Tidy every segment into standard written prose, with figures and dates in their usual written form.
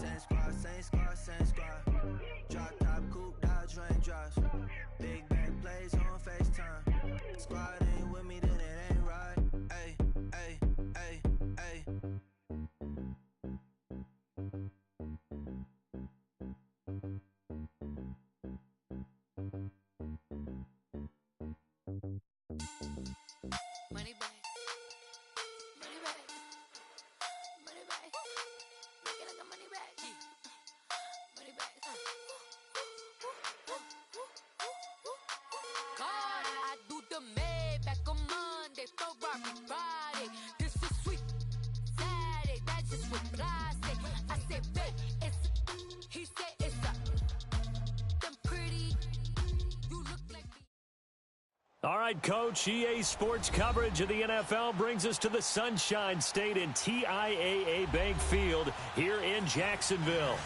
Same squad, same squad, same squad. Drop top, coupe, Dodge raindrops. Big bang plays on FaceTime. Squad ain't with me, then it ain't right. Ay, ay, ay, ay. Money back. Money back. Money back. Make it like a money back. Money back. God, I do the Maybach on Monday, Ferrari Friday. This is sweet Saturday. That's just what I say. I say, babe, it's he said it's a them pretty. You look like me. All right, Coach, EA Sports coverage of the NFL brings us to the Sunshine State in TIAA Bank Field here in Jacksonville.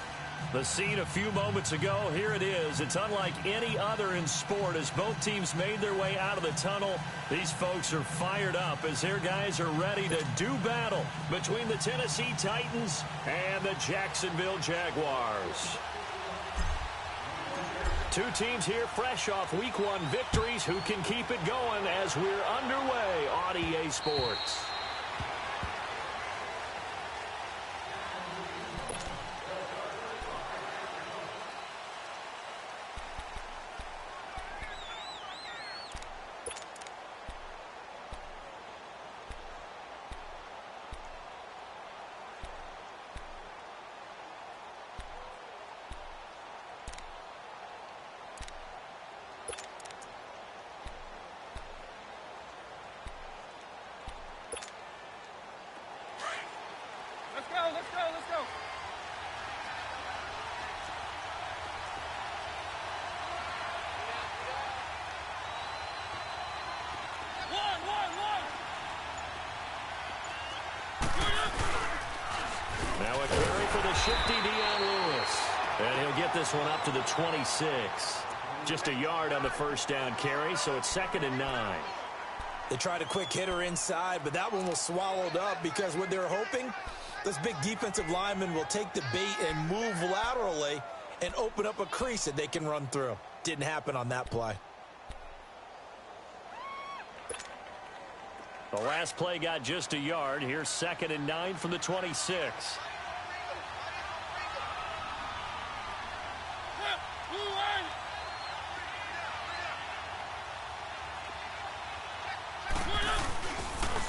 The scene a few moments ago, here it is. It's unlike any other in sport as both teams made their way out of the tunnel. These folks are fired up as their guys are ready to do battle between the Tennessee Titans and the Jacksonville Jaguars. Two teams here fresh off Week 1 victories. Who can keep it going as we're underway on EA Sports? Let's go. Now a carry for the shifty Dion Lewis. And he'll get this one up to the 26. Just a yard on the first down carry, so it's 2nd and 9. They tried a quick hitter inside, but that one was swallowed up because what they're hoping, those big defensive linemen will take the bait and move laterally and open up a crease that they can run through. Didn't happen on that play. The last play got just a yard. Here's 2nd and 9 from the 26.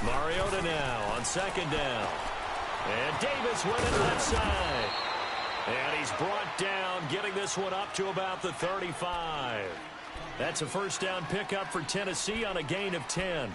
Mariota now on 2nd down. And Davis went in left side. And he's brought down, getting this one up to about the 35. That's a first down pickup for Tennessee on a gain of 10.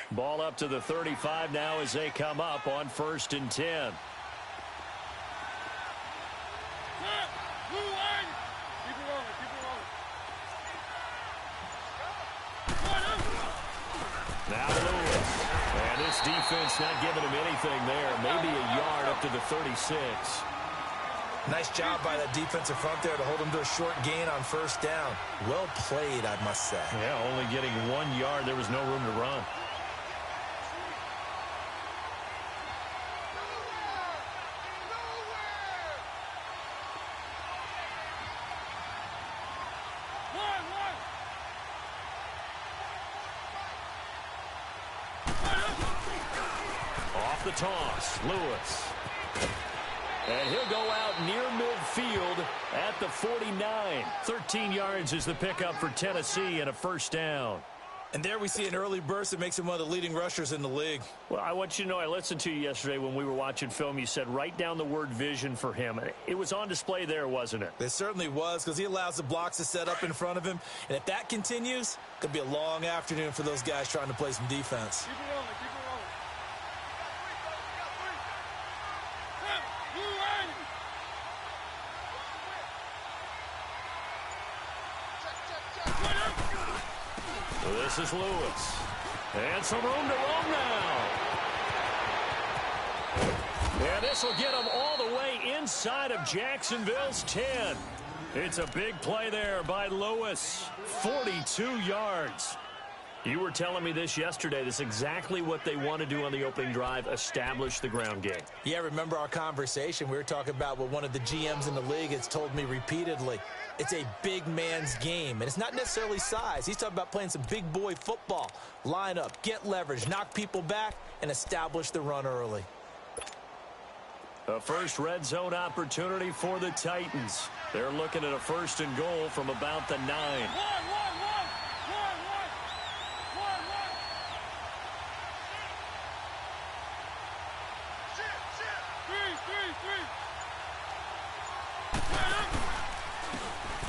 Ball up to the 35 now as they come up on 1st and 10. Now Lewis. And this defense not giving him anything there. Maybe a yard up to the 36. Nice job by the defensive front there to hold him to a short gain on 1st down. Well played, I must say. Yeah, only getting 1 yard. There was no room to run. Off the toss, Lewis. And he'll go out near midfield at the 49. 13 yards is the pickup for Tennessee and a first down. And there we see an early burst that makes him one of the leading rushers in the league. Well, I want you to know, I listened to you yesterday when we were watching film. You said write down the word vision for him. It was on display there, wasn't it? It certainly was, because he allows the blocks to set up in front of him. And if that continues, it could be a long afternoon for those guys trying to play some defense. Keep it rolling. This is Lewis. And some room to roam now. And this will get them all the way inside of Jacksonville's 10. It's a big play there by Lewis. 42 yards. You were telling me this yesterday. This is exactly what they want to do on the opening drive, establish the ground game. Yeah, remember our conversation? We were talking about what one of the GMs in the league has told me repeatedly. It's a big man's game, and it's not necessarily size. He's talking about playing some big boy football. Line up, get leverage, knock people back, and establish the run early. A first red zone opportunity for the Titans. They're looking at a 1st and goal from about the 9.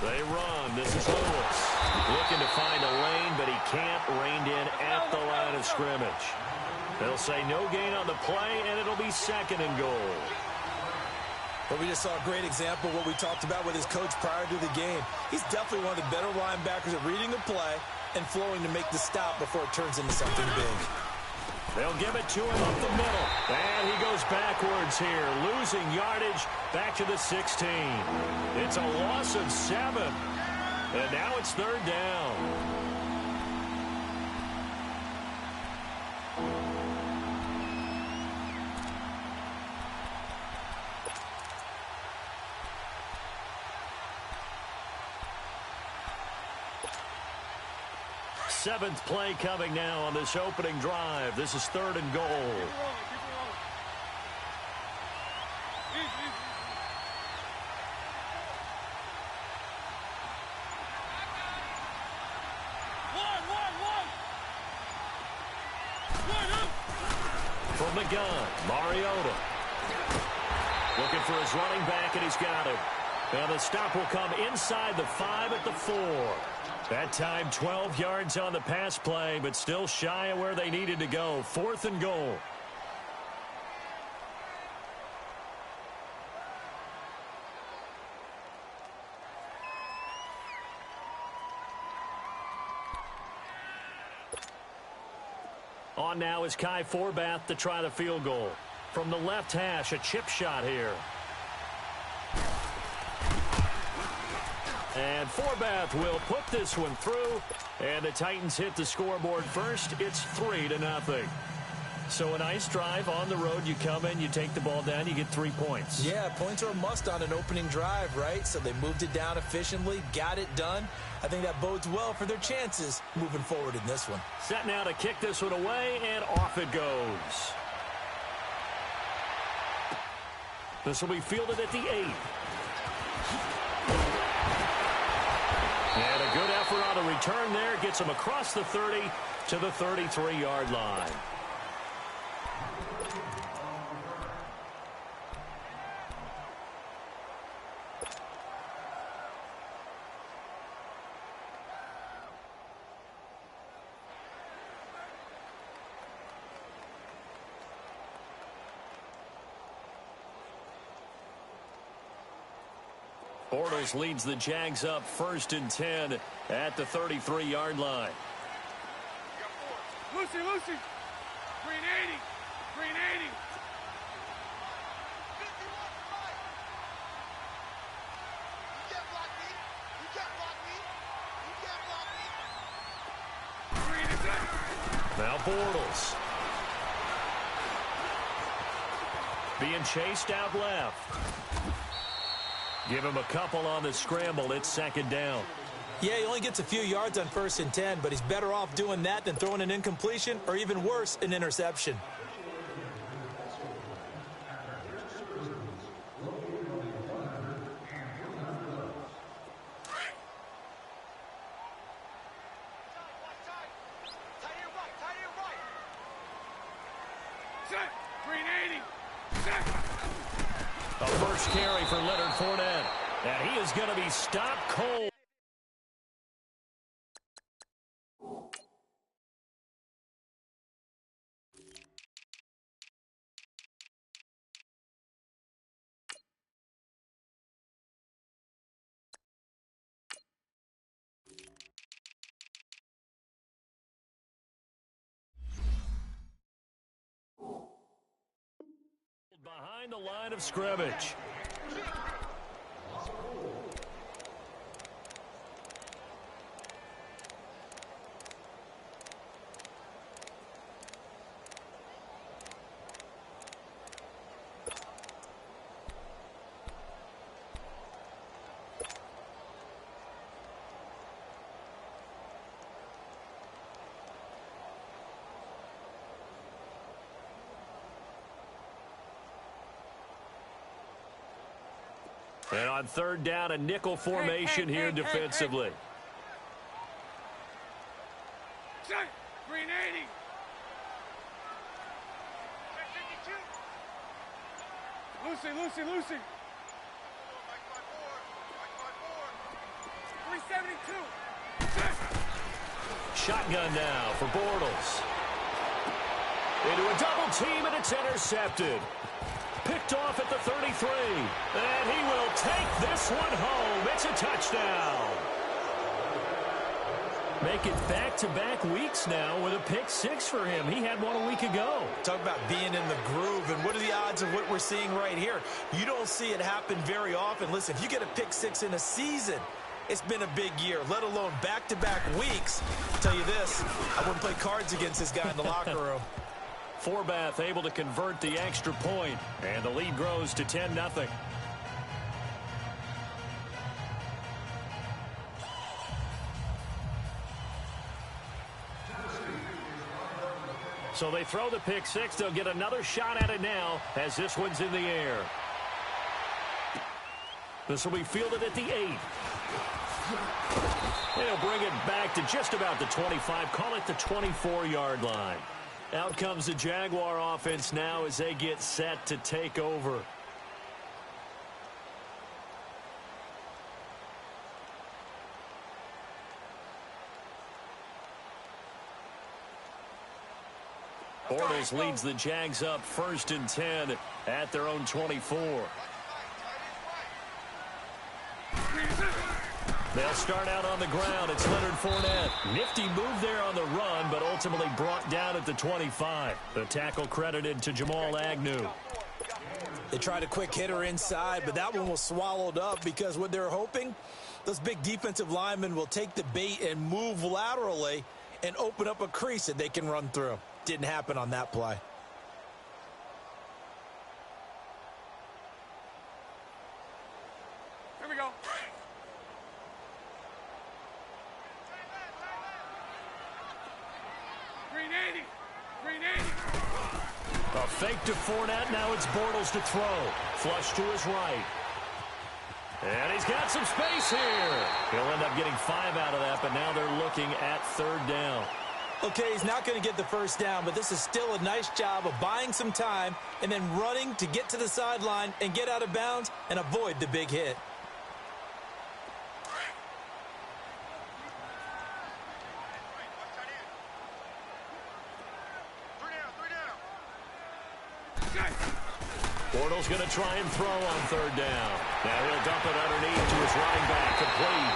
They run. This is Lewis. Looking to find a lane, but he can't. Reined in at the line of scrimmage. They'll say no gain on the play, and it'll be 2nd and goal. But we just saw a great example of what we talked about with his coach prior to the game. He's definitely one of the better linebackers at reading the play and flowing to make the stop before it turns into something big. They'll give it to him up the middle. And he goes backwards here, losing yardage back to the 16. It's a loss of 7. And now it's 3rd down. Seventh play coming now on this opening drive. This is 3rd and goal. From the gun, Mariota. Looking for his running back, and he's got him. And the stop will come inside the 5 at the 4. That time 12 yards on the pass play, but still shy of where they needed to go. 4th and goal. On now is Kai Forbath to try the field goal. From the left hash, a chip shot here. And Forbath will put this one through, and the Titans hit the scoreboard first. It's 3-0. So a nice drive on the road. You come in, you take the ball down, you get 3 points. Yeah, points are a must on an opening drive, right? So they moved it down efficiently, got it done. I think that bodes well for their chances moving forward in this one. Set now to kick this one away, and off it goes. This will be fielded at the 8. And a good effort on the return there. Gets him across the 30 to the 33-yard line. Bortles leads the Jags up 1st and 10 at the 33-yard line. Lucy. Green 80. Green 80. Now Bortles. Being chased out left. Give him a couple on the scramble. It's 2nd down. Yeah, he only gets a few yards on 1st and 10, but he's better off doing that than throwing an incompletion or even worse, an interception. Green 80. Set. A first carry for Leonard Fournette. And he is going to be stopped cold. behind the line of scrimmage. And on third down, a nickel formation here defensively. Set. 380. Lucy. 372. Shotgun now for Bortles. Into a double team, and it's intercepted. Picked off at the 33. And he will take this one home. It's a touchdown. Make it back-to-back weeks now with a pick six for him. He had one a week ago. Talk about being in the groove, and what are the odds of what we're seeing right here? You don't see it happen very often. Listen, if you get a pick six in a season, it's been a big year, let alone back-to-back weeks. I'll tell you this, I wouldn't play cards against this guy in the locker room. Forbath able to convert the extra point, and the lead grows to 10-0. So they throw the pick six. They'll get another shot at it now as this one's in the air. This will be fielded at the 8. They'll bring it back to just about the 25. Call it the 24-yard line. Out comes the Jaguar offense now as they get set to take over. Bortles leads the Jags up 1st and 10 at their own 24. They'll start out on the ground. It's Leonard Fournette. Nifty move there on the run, but ultimately brought down at the 25. The tackle credited to Jamal Agnew. They tried a quick hitter inside, but that one was swallowed up because what they're hoping, those big defensive linemen will take the bait and move laterally and open up a crease that they can run through. Didn't happen on that play. Here we go. A fake to Fournette. Now it's Bortles to throw. Flush to his right. And he's got some space here. He'll end up getting 5 out of that, but now they're looking at 3rd down. Okay, he's not going to get the 1st down, but this is still a nice job of buying some time and then running to get to the sideline and get out of bounds and avoid the big hit. Bortles going to try and throw on 3rd down. Now he'll dump it underneath to his running back, complete.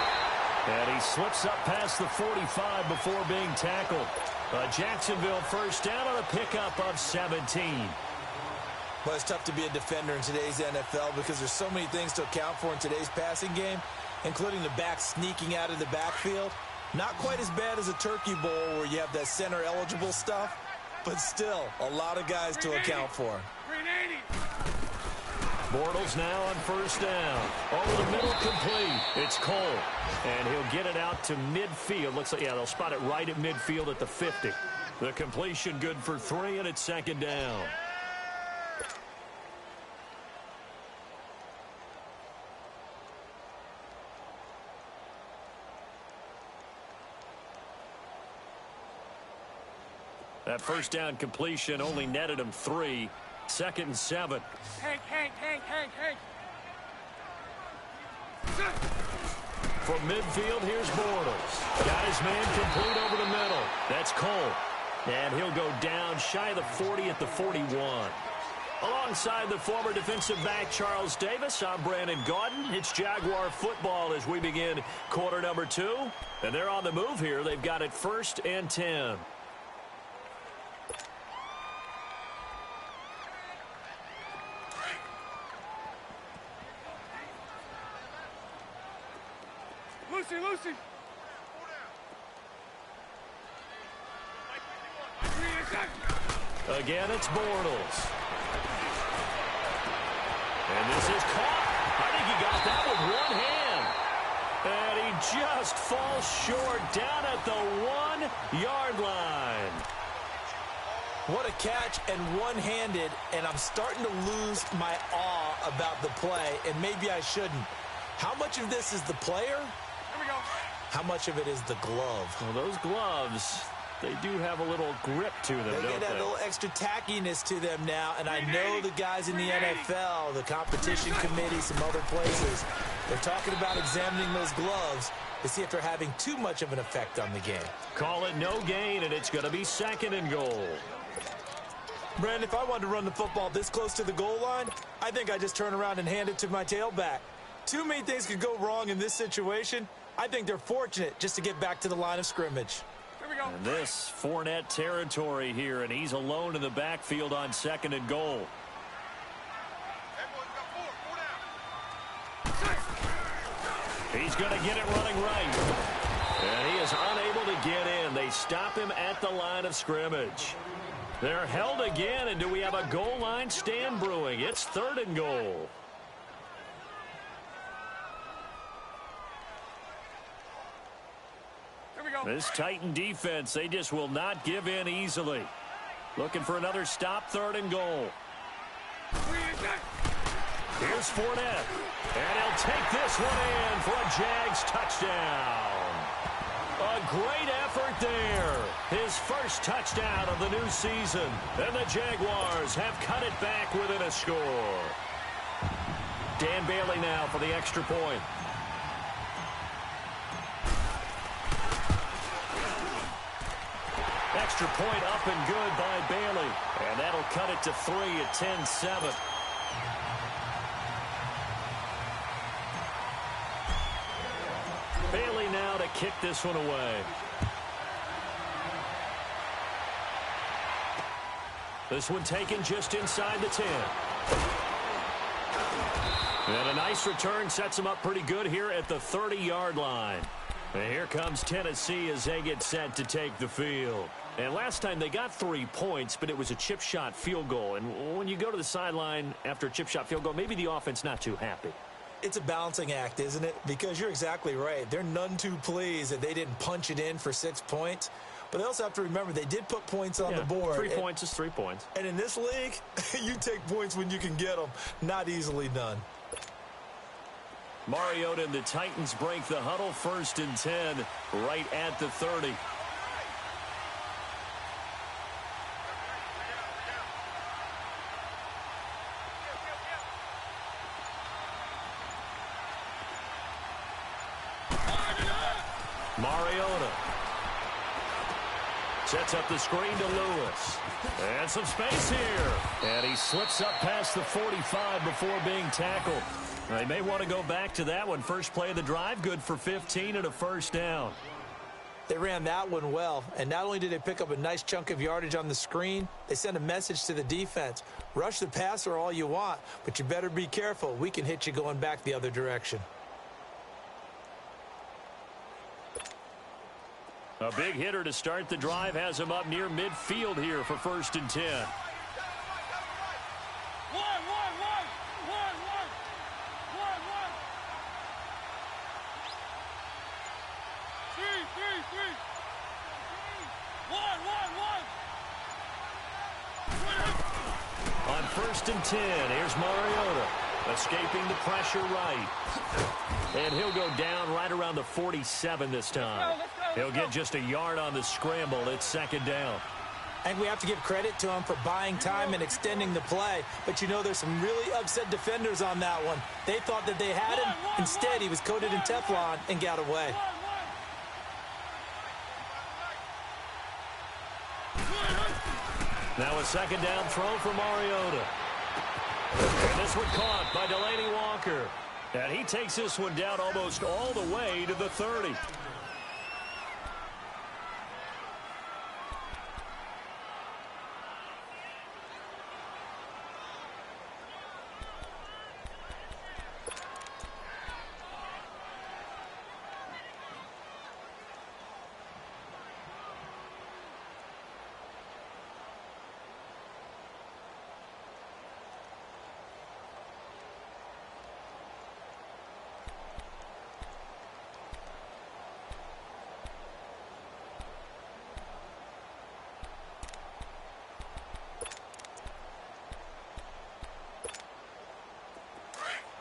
And he slips up past the 45 before being tackled. Jacksonville 1st down on a pickup of 17. Well, it's tough to be a defender in today's NFL because there's so many things to account for in today's passing game, including the back sneaking out of the backfield. Not quite as bad as a turkey bowl where you have that center-eligible stuff, but still a lot of guys to account for. 380. Bortles now on 1st down. Over the middle, complete. It's Cole. And he'll get it out to midfield. Looks like, yeah, they'll spot it right at midfield at the 50. The completion good for 3, and it's 2nd down. That 1st down completion only netted him 3. 2nd and 7. Hank. From midfield, here's Bortles. Got his man complete over the middle. That's Cole. And he'll go down shy of the 40 at the 41. Alongside the former defensive back Charles Davis, I'm Brandon Gaudin. It's Jaguar football as we begin quarter number 2. And they're on the move here. They've got it 1st and 10. Lucy, Lucy. Again, it's Bortles. And this is caught. I think he got that with one hand. And he just falls short down at the 1-yard line. What a catch, and one-handed, and I'm starting to lose my awe about the play, and maybe I shouldn't. How much of this is the player? Here we go. How much of it is the glove? Well, those gloves, they do have a little grip to them, They don't get that they? little extra tackiness to them now, and I know the guys in the NFL, the competition committee, some other places, they're talking about examining those gloves to see if they're having too much of an effect on the game. Call it no gain, and it's going to be 2nd and goal. Brandon, if I wanted to run the football this close to the goal line, I think I just turn around and hand it to my tailback. Too many things could go wrong in this situation. I think they're fortunate just to get back to the line of scrimmage. Here we go. And this Fournette territory here, and he's alone in the backfield on 2nd and goal. He's going to get it running right. And he is unable to get in. They stop him at the line of scrimmage. They're held again, and do we have a goal line stand brewing? It's 3rd and goal. Here we go. This Titan defense, they just will not give in easily. Looking for another stop, 3rd and goal. Here's Fournette. And he'll take this one in for a Jags touchdown. A great effort there. His first touchdown of the new season. And the Jaguars have cut it back within a score. Dan Bailey now for the extra point. Extra point up and good by Bailey. And that'll cut it to 3 at 10-7. Bailey now to kick this one away. This one taken just inside the 10. And a nice return sets them up pretty good here at the 30-yard line. And here comes Tennessee as they get set to take the field. And last time they got 3 points, but it was a chip shot field goal. And when you go to the sideline after a chip shot field goal, maybe the offense not too happy. It's a balancing act, isn't it? Because you're exactly right. They're none too pleased that they didn't punch it in for 6 points. But they also have to remember they did put points on the board. 3 points is 3 points. And in this league, you take points when you can get them. Not easily done. Mariota and the Titans break the huddle, 1st and 10, right at the 30. Mariota sets up the screen to Lewis. And some space here. And he slips up past the 45 before being tackled. They may want to go back to that one. First play of the drive, good for 15 and a 1st down. They ran that one well, and not only did they pick up a nice chunk of yardage on the screen, they sent a message to the defense. Rush the passer all you want, but you better be careful. We can hit you going back the other direction. A big hitter to start the drive has him up near midfield here for 1st and 10. On 1st and 10, here's Mariota, escaping the pressure right. And he'll go down right around the 47 this time. He'll get just a yard on the scramble. It's 2nd down. I think we have to give credit to him for buying time and extending the play. But, you know, there's some really upset defenders on that one. They thought that they had him. Instead, he was coated in Teflon and got away. Now a 2nd down throw for Mariota. And this one caught by Delaney Walker. And he takes this one down almost all the way to the 30.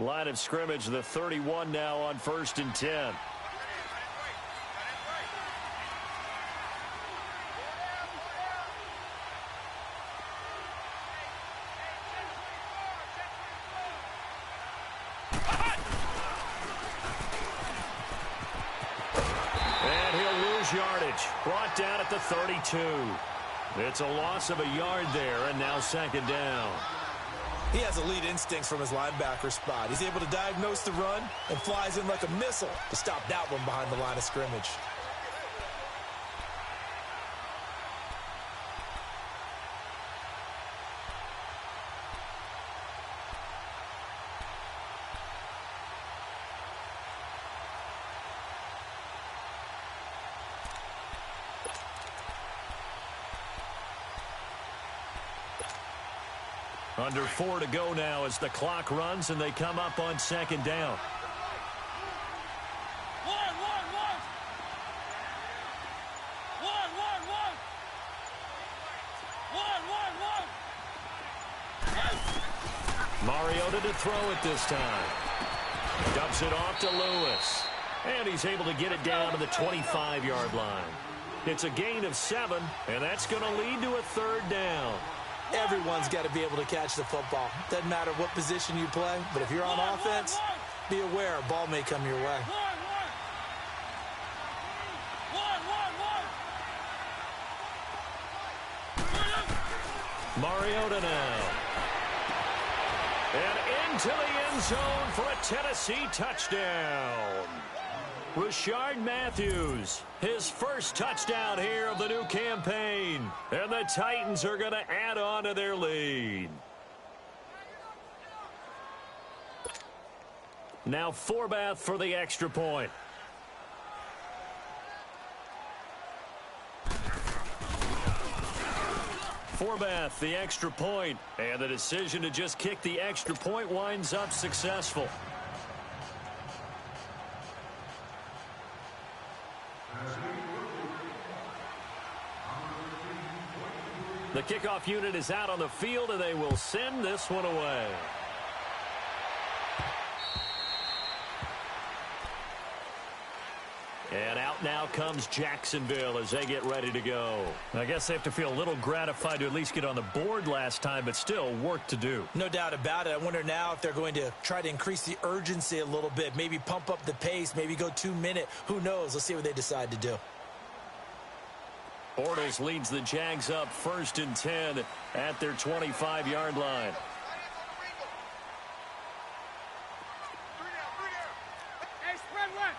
Line of scrimmage, the 31 now on 1st and 10. And he'll lose yardage. Brought down at the 32. It's a loss of a yard there, and now 2nd down. He has elite instincts from his linebacker spot. He's able to diagnose the run and flies in like a missile to stop that one behind the line of scrimmage. Under 4 to go now as the clock runs and they come up on 2nd down. Mariota to throw it this time. Dumps it off to Lewis. And he's able to get it down to the 25-yard line. It's a gain of 7, and that's going to lead to a 3rd down. Everyone's got to be able to catch the football. Doesn't matter what position you play, but if you're on offense, be aware a ball may come your way. Mariota now. And into the end zone for a Tennessee touchdown. Rashard Matthews, his first touchdown here of the new campaign. And the Titans are going to add on to their lead. Now Forbath for the extra point. Forbath, the extra point. And the decision to just kick the extra point winds up successful. The kickoff unit is out on the field, and they will send this one away. And out now comes Jacksonville as they get ready to go. I guess they have to feel a little gratified to at least get on the board last time, but still work to do. No doubt about it. I wonder now if they're going to try to increase the urgency a little bit, maybe pump up the pace, maybe go 2-minute. Who knows? Let's see what they decide to do. Bortles leads the Jags up 1st and 10 at their 25-yard line. Hey, spread left.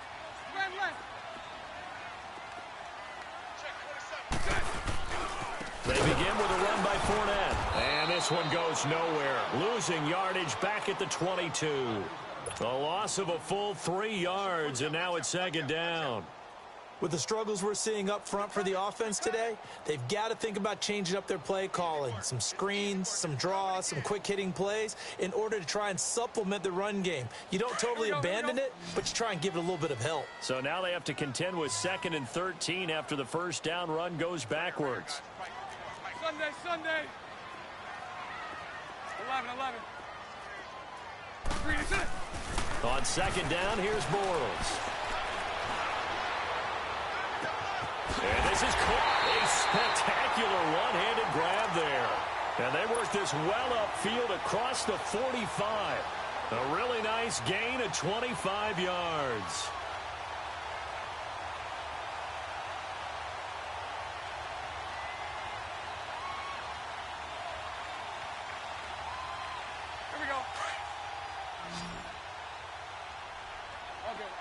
Spread left. They begin with a run by Fournette. And this one goes nowhere. Losing yardage back at the 22. A loss of a full 3 yards, and now it's 2nd down. With the struggles we're seeing up front for the offense today, they've got to think about changing up their play calling. Some screens, some draws, some quick-hitting plays in order to try and supplement the run game. You don't totally abandon it, but you try and give it a little bit of help. So now they have to contend with 2nd and 13 after the first down run goes backwards. Sunday. 11. On 2nd down, here's Bortles. And this is caught. A spectacular one-handed grab there. And they work this well upfield across the 45. A really nice gain of 25 yards. Here we go. All good.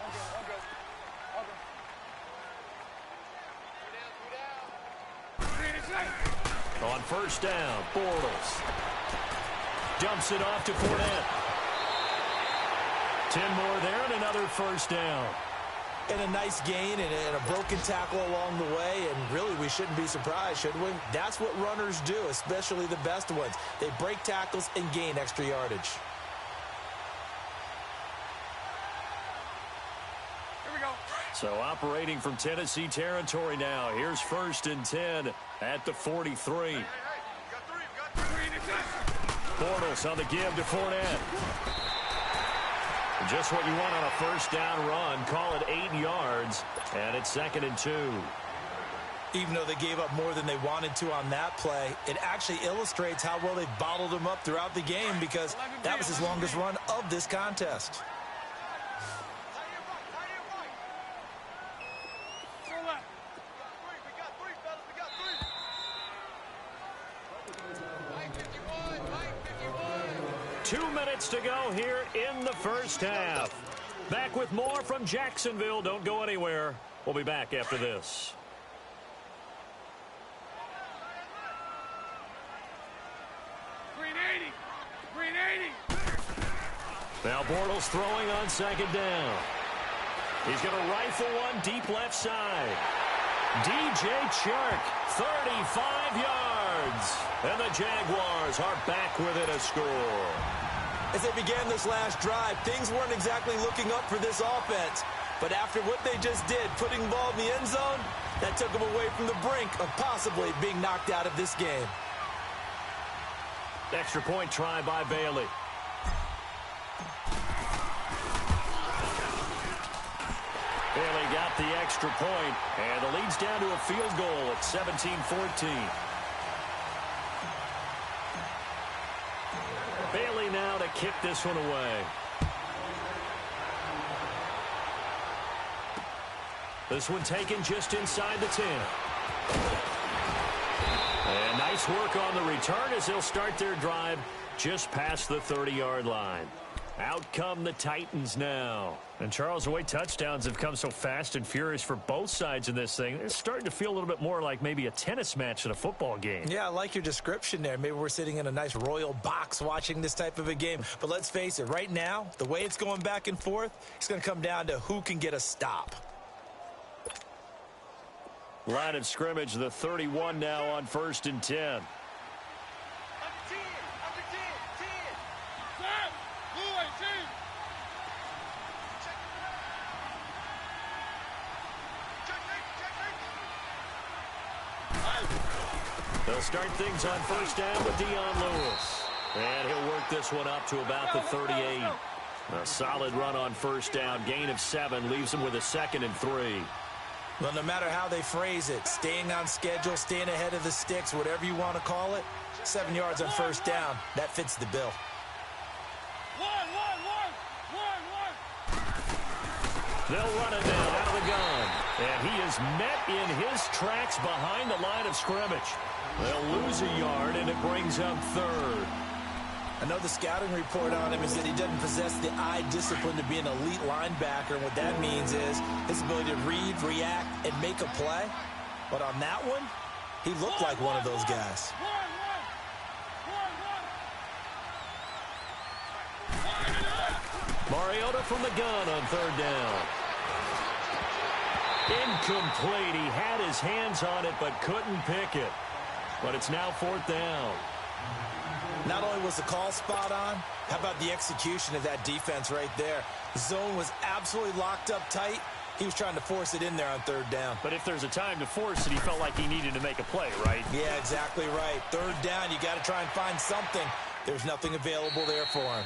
On 1st down, Bortles dumps it off to Fournette. 10 more there and another 1st down. And a nice gain and a broken tackle along the way, and really we shouldn't be surprised, should we? That's what runners do, especially the best ones. They break tackles and gain extra yardage. So operating from Tennessee territory now. Here's 1st and 10 at the 43. Bortles on the give to Fournette. Just what you want on a first down run. Call it 8 yards, and it's 2nd and 2. Even though they gave up more than they wanted to on that play, it actually illustrates how well they bottled them up throughout the game, because that was his longest run of this contest. Two minutes to go here in the first half. Back with more from Jacksonville. Don't go anywhere. We'll be back after this. Now Bortles throwing on 2nd down. He's going to rifle one deep left side. DJ Chark, 35 yards. And the Jaguars are back within a score. As they began this last drive, things weren't exactly looking up for this offense. But after what they just did, putting the ball in the end zone, that took them away from the brink of possibly being knocked out of this game. Extra point try by Bailey. Bailey got the extra point, and the lead's down to a field goal at 17-14. Bailey now to kick this one away. This one taken just inside the 10. And nice work on the return as they'll start their drive just past the 30-yard line. Out come the Titans now. And Charles, the way touchdowns have come so fast and furious for both sides in this thing, it's starting to feel a little bit more like maybe a tennis match than a football game. Yeah, I like your description there. Maybe we're sitting in a nice royal box watching this type of a game. But let's face it, right now, the way it's going back and forth, it's going to come down to who can get a stop. Line of scrimmage, the 31 now on 1st and 10. They'll start things on 1st down with Dion Lewis. And he'll work this one up to about the 38. A solid run on 1st down. Gain of 7 leaves him with a 2nd and 3. Well, no matter how they phrase it, staying on schedule, staying ahead of the sticks, whatever you want to call it, 7 yards on 1st down, that fits the bill. They'll run it down out of the gun. And he is met in his tracks behind the line of scrimmage. They'll lose a yard, and it brings up 3rd. I know the scouting report on him is that he doesn't possess the eye discipline to be an elite linebacker. And what that means is his ability to read, react, and make a play. But on that one, he looked like one of those guys. Mariota from the gun on 3rd down. Incomplete. He had his hands on it but couldn't pick it. But it's now 4th down. Not only was the call spot on, how about the execution of that defense right there? The zone was absolutely locked up tight. He was trying to force it in there on 3rd down. But if there's a time to force it, he felt like he needed to make a play, right? Yeah, exactly right. 3rd down, you got to try and find something. There's nothing available there for him.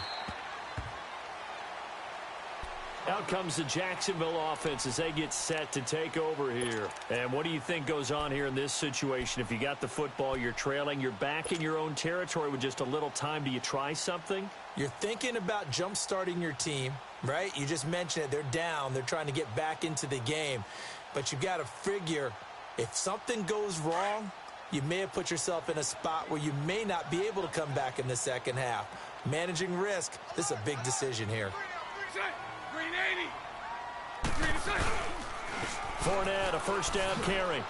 Out comes the Jacksonville offense as they get set to take over here. And what do you think goes on here in this situation? If you got the football, you're trailing, you're back in your own territory with just a little time. Do you try something? You're thinking about jump-starting your team, right? You just mentioned it. They're down. They're trying to get back into the game. But you've got to figure if something goes wrong, you may have put yourself in a spot where you may not be able to come back in the second half. Managing risk, this is a big decision here. Fournette, a 1st down carry.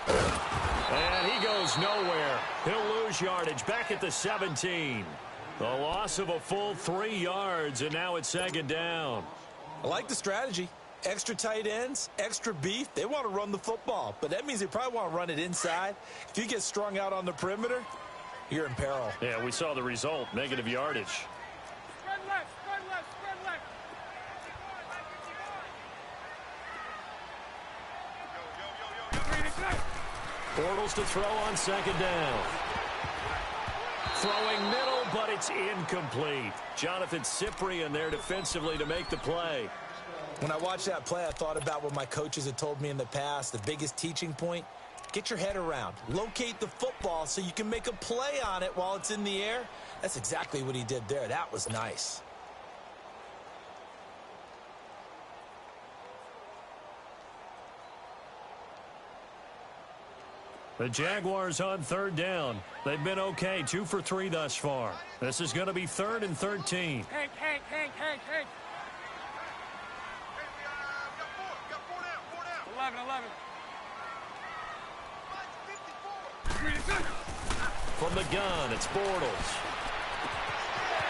And he goes nowhere. He'll lose yardage back at the 17. The loss of a full 3 yards, and now it's 2nd down. I like the strategy. Extra tight ends, extra beef. They want to run the football, but that means they probably want to run it inside. If you get strung out on the perimeter, you're in peril. Yeah, we saw the result, negative yardage. Spread left, spread left, spread left. Bortles to throw on 2nd down. Throwing middle, but it's incomplete. Jonathan Cyprien there defensively to make the play. When I watched that play, I thought about what my coaches had told me in the past. The biggest teaching point, get your head around. Locate the football so you can make a play on it while it's in the air. That's exactly what he did there. That was nice. The Jaguars on third down. They've been okay, 2 for 3 thus far. This is going to be 3rd and 13. Hank. Hey, we got four down. 11. From the gun, it's Bortles.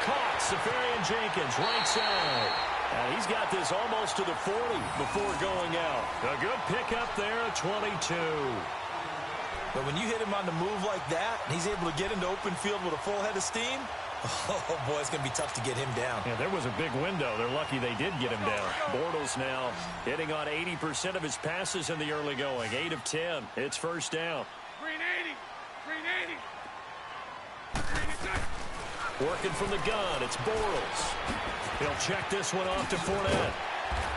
Caught, Safarian Jenkins, right side. And he's got this almost to the 40 before going out. A good pickup there at 22. But when you hit him on the move like that, and he's able to get into open field with a full head of steam, oh, boy, it's going to be tough to get him down. Yeah, there was a big window. They're lucky they did get him down. Bortles now hitting on 80% of his passes in the early going. 8 of 10. It's first down. Green 80. Working from the gun, it's Bortles. He'll check this one off to Fournette.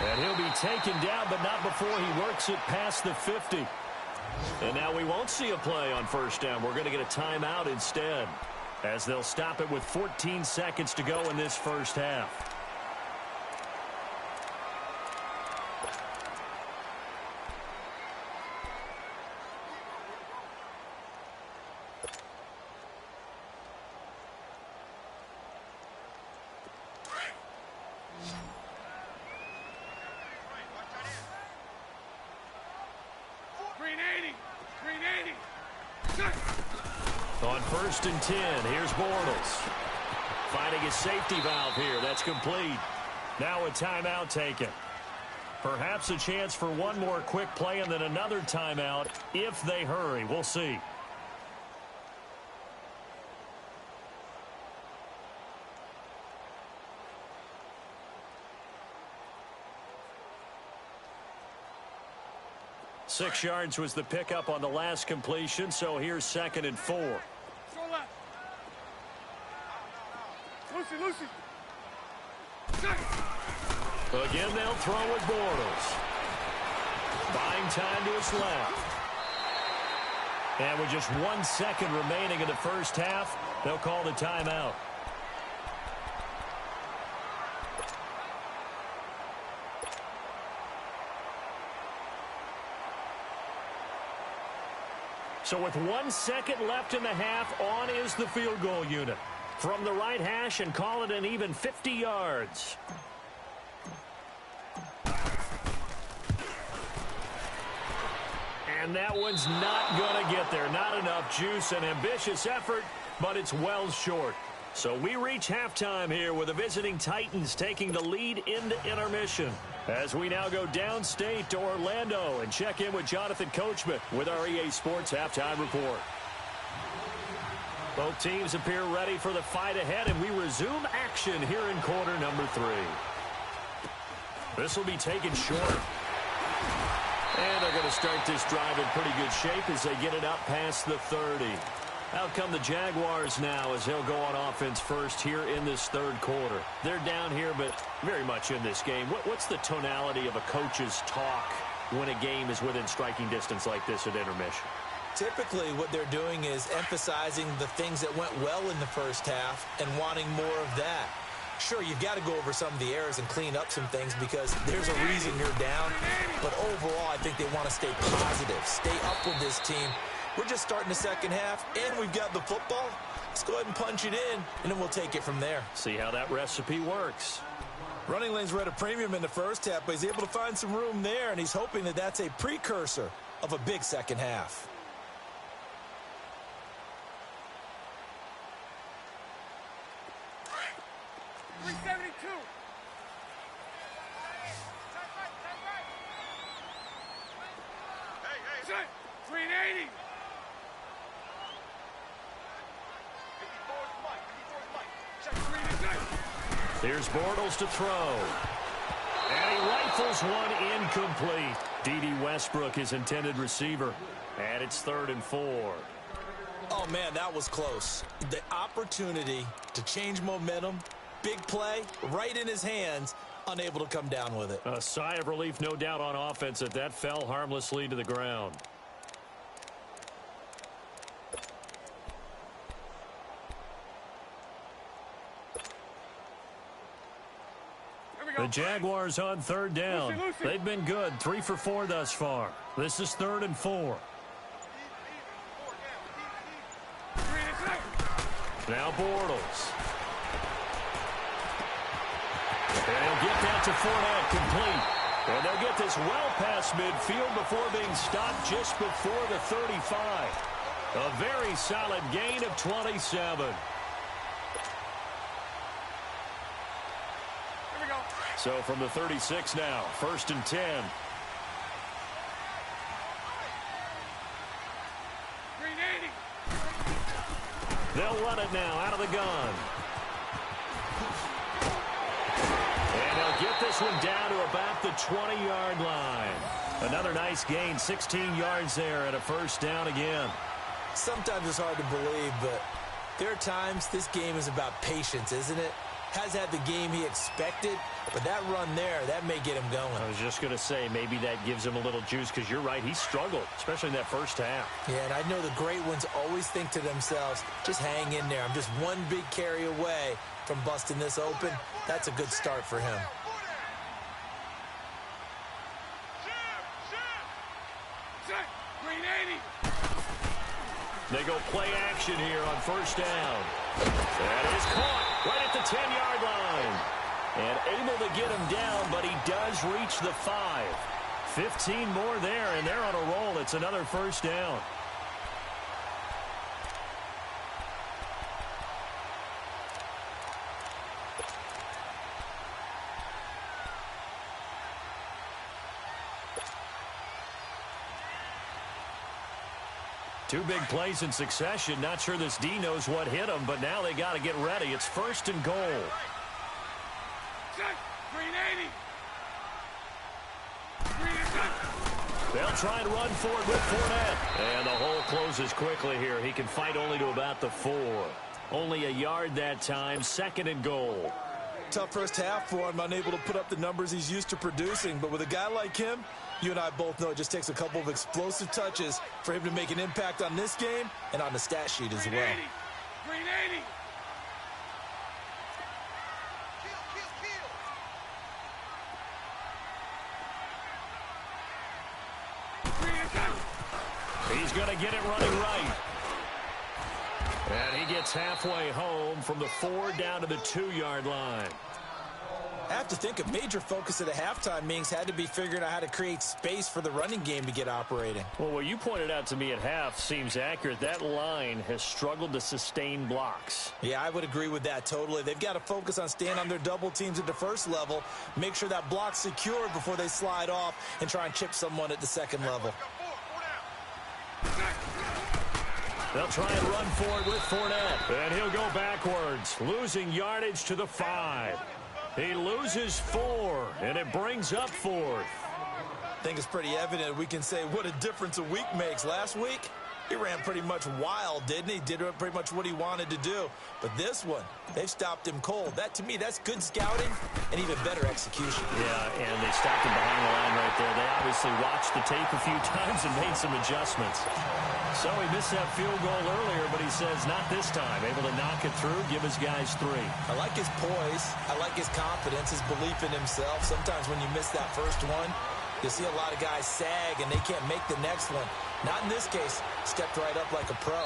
And he'll be taken down, but not before he works it past the 50. And now we won't see a play on first down. We're going to get a timeout instead, as they'll stop it with 14 seconds to go in this first half. On 1st and 10, here's Bortles. Finding his safety valve here. That's complete. Now a timeout taken. Perhaps a chance for one more quick play and then another timeout if they hurry. We'll see. Six yards was the pickup on the last completion, so here's 2nd and 4. Go left. Lucy. Again, they'll throw with Bortles. Buying time to his left. And with just 1 second remaining in the first half, they'll call the timeout. So with 1 second left in the half, on is the field goal unit. From the right hash and call it an even 50 yards. And that one's not going to get there. Not enough juice. An ambitious effort, but it's well short. So we reach halftime here with the visiting Titans taking the lead into intermission. As we now go downstate to Orlando and check in with Jonathan Coachman with our EA Sports Halftime Report. Both teams appear ready for the fight ahead, and we resume action here in quarter number 3. This will be taken short. And they're going to start this drive in pretty good shape as they get it up past the 30. Out come the Jaguars now as they'll go on offense first here in this third quarter. They're down here, but very much in this game. What's the tonality of a coach's talk when a game is within striking distance like this at intermission? Typically, what they're doing is emphasizing the things that went well in the first half and wanting more of that. Sure, you've got to go over some of the errors and clean up some things because there's a reason you're down. But overall, I think they want to stay positive, stay up with this team. We're just starting the second half, and we've got the football. Let's go ahead and punch it in, and then we'll take it from there. See how that recipe works. Running lanes were at a premium in the first half, but he's able to find some room there, and he's hoping that that's a precursor of a big second half. Here's Bortles to throw. And he rifles one incomplete. D.D. Westbrook, his intended receiver. And it's 3rd and 4. Oh, man, that was close. The opportunity to change momentum, big play, right in his hands, unable to come down with it. A sigh of relief, no doubt, on offense that that fell harmlessly to the ground. The Jaguars on third down. They've been good, 3 for 4 thus far. This is 3rd and 4. Now Bortles. And he'll get that to Fournette, complete. And they'll get this well past midfield before being stopped just before the 35. A very solid gain of 27. So from the 36 now, 1st and 10. They'll run it now out of the gun. And they'll get this one down to about the 20-yard line. Another nice gain, 16 yards there and a 1st down again. Sometimes it's hard to believe, but there are times this game is about patience, isn't it? Has had the game he expected, but that run there, that may get him going. I was just going to say, maybe that gives him a little juice, because you're right, he struggled, especially in that first half. Yeah, and I know the great ones always think to themselves, just hang in there. I'm just one big carry away from busting this open. That's a good start for him. They go play action here on 1st down. That is caught right at the 10-yard line. And able to get him down, but he does reach the 5. 15 more there, and they're on a roll. It's another 1st down. Two big plays in succession. Not sure this D knows what hit him, but now they got to get ready. It's 1st and goal. They'll try and run for it with Fournette. And the hole closes quickly here. He can fight only to about the 4. Only a yard that time. 2nd and goal. Tough first half for him, unable to put up the numbers he's used to producing. But with a guy like him, you and I both know it just takes a couple of explosive touches for him to make an impact on this game and on the stat sheet as well. He's going to get it running right. And he gets halfway home from the 4 down to the 2-yard line. I have to think a major focus of the halftime meetings had to be figuring out how to create space for the running game to get operating. Well, what you pointed out to me at half seems accurate. That line has struggled to sustain blocks. Yeah, I would agree with that totally. They've got to focus on staying on their double teams at the first level, make sure that block's secured before they slide off and try and chip someone at the second level. They'll try and run for it with Fournette. And he'll go backwards, losing yardage to the 5. He loses 4, and it brings up 4th. I think it's pretty evident we can say what a difference a week makes. Last week, he ran pretty much wild, didn't he? Did pretty much what he wanted to do. But this one, they've stopped him cold. That, to me, that's good scouting and even better execution. Yeah, and they stopped him behind the line right there. They obviously watched the tape a few times and made some adjustments. So he missed that field goal earlier, but he says not this time. Able to knock it through, give his guys 3. I like his poise. I like his confidence, his belief in himself. Sometimes when you miss that first one, you see a lot of guys sag and they can't make the next one. Not in this case. Stepped right up like a pro.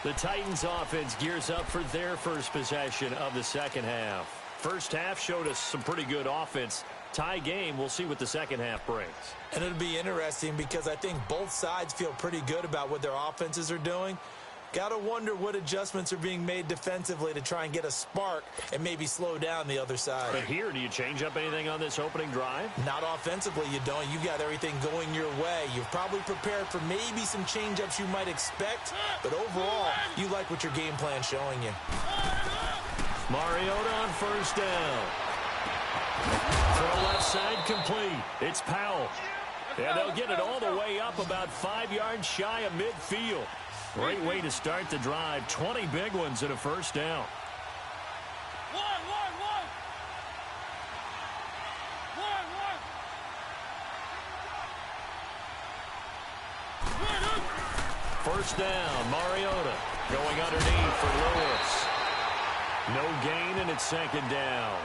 The Titans offense gears up for their first possession of the second half. First half showed us some pretty good offense. Tie game, we'll see what the second half brings. And it'll be interesting because I think both sides feel pretty good about what their offenses are doing. Got to wonder what adjustments are being made defensively to try and get a spark and maybe slow down the other side. But here, do you change up anything on this opening drive? Not offensively, you don't. You got everything going your way. You've probably prepared for maybe some change-ups you might expect, but overall, you like what your game plan's showing you. Mariota on first down. Throw left side complete. It's Powell. And they'll get it all the way up about 5 yards shy of midfield. Great way to start the drive. 20 big ones and a first down. First down, Mariota going underneath for Lewis. No gain, and it's second down.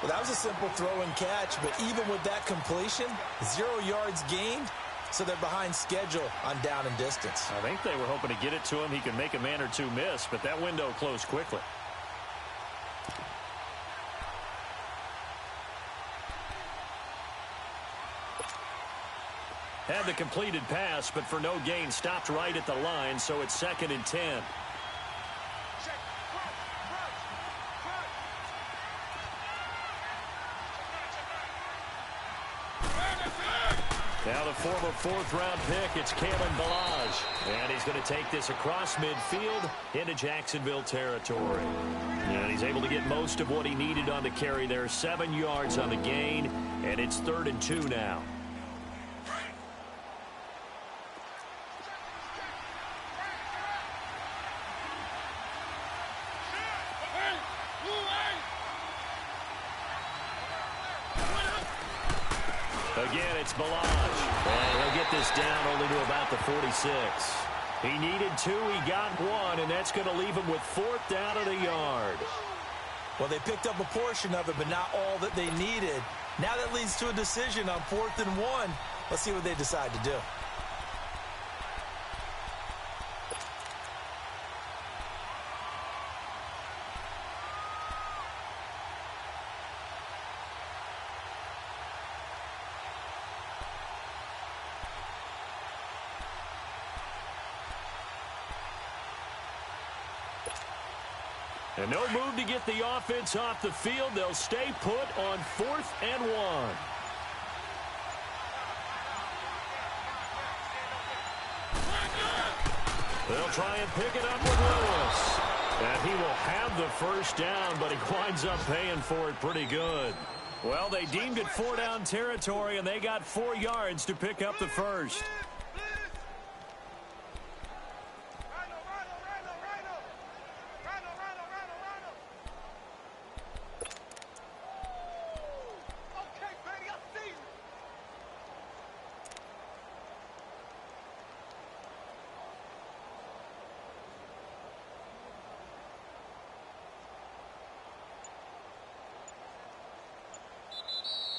Well, that was a simple throw and catch, but even with that completion, 0 yards gained, so they're behind schedule on down and distance. I think they were hoping to get it to him. He could make a man or two miss, but that window closed quickly. Had the completed pass, but for no gain, stopped right at the line, so it's 2nd and 10. Now the former 4th-round pick, it's Kalen Ballage. And he's going to take this across midfield into Jacksonville territory. And he's able to get most of what he needed on the carry there. 7 yards on the gain, and it's 3rd and 2 now. Again, it's Ballage. And he'll get this down only to about the 46. He needed 2, he got 1, and that's going to leave him with 4th down at a yard. Well, they picked up a portion of it, but not all that they needed. Now that leads to a decision on 4th and 1. Let's see what they decide to do. And no move to get the offense off the field. They'll stay put on 4th and 1. They'll try and pick it up with Lewis. And he will have the first down, but he winds up paying for it pretty good. Well, they deemed it 4-down territory, and they got 4 yards to pick up the first.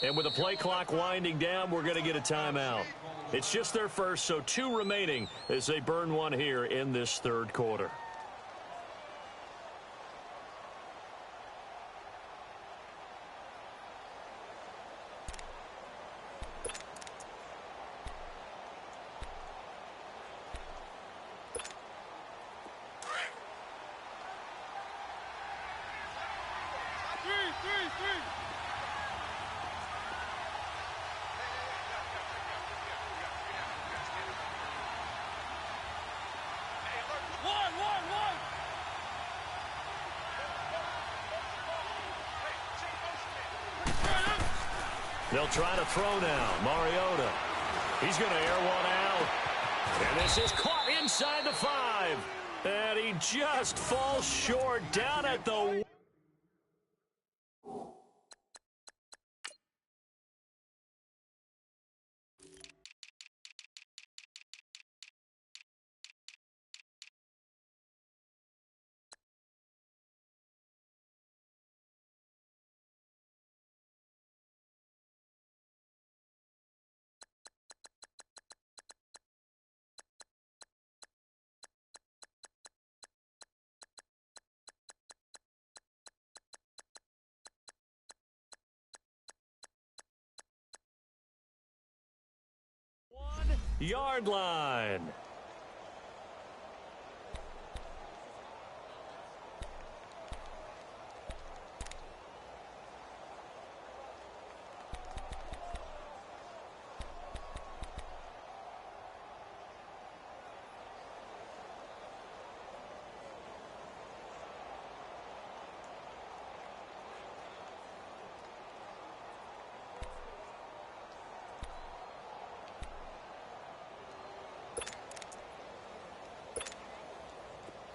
And with the play clock winding down, we're going to get a timeout. It's just their first, so 2 remaining as they burn one here in this 3rd quarter. They'll try to throw now. Mariota. He's going to air one out. And this is caught inside the 5. And he just falls short down at the... yard line.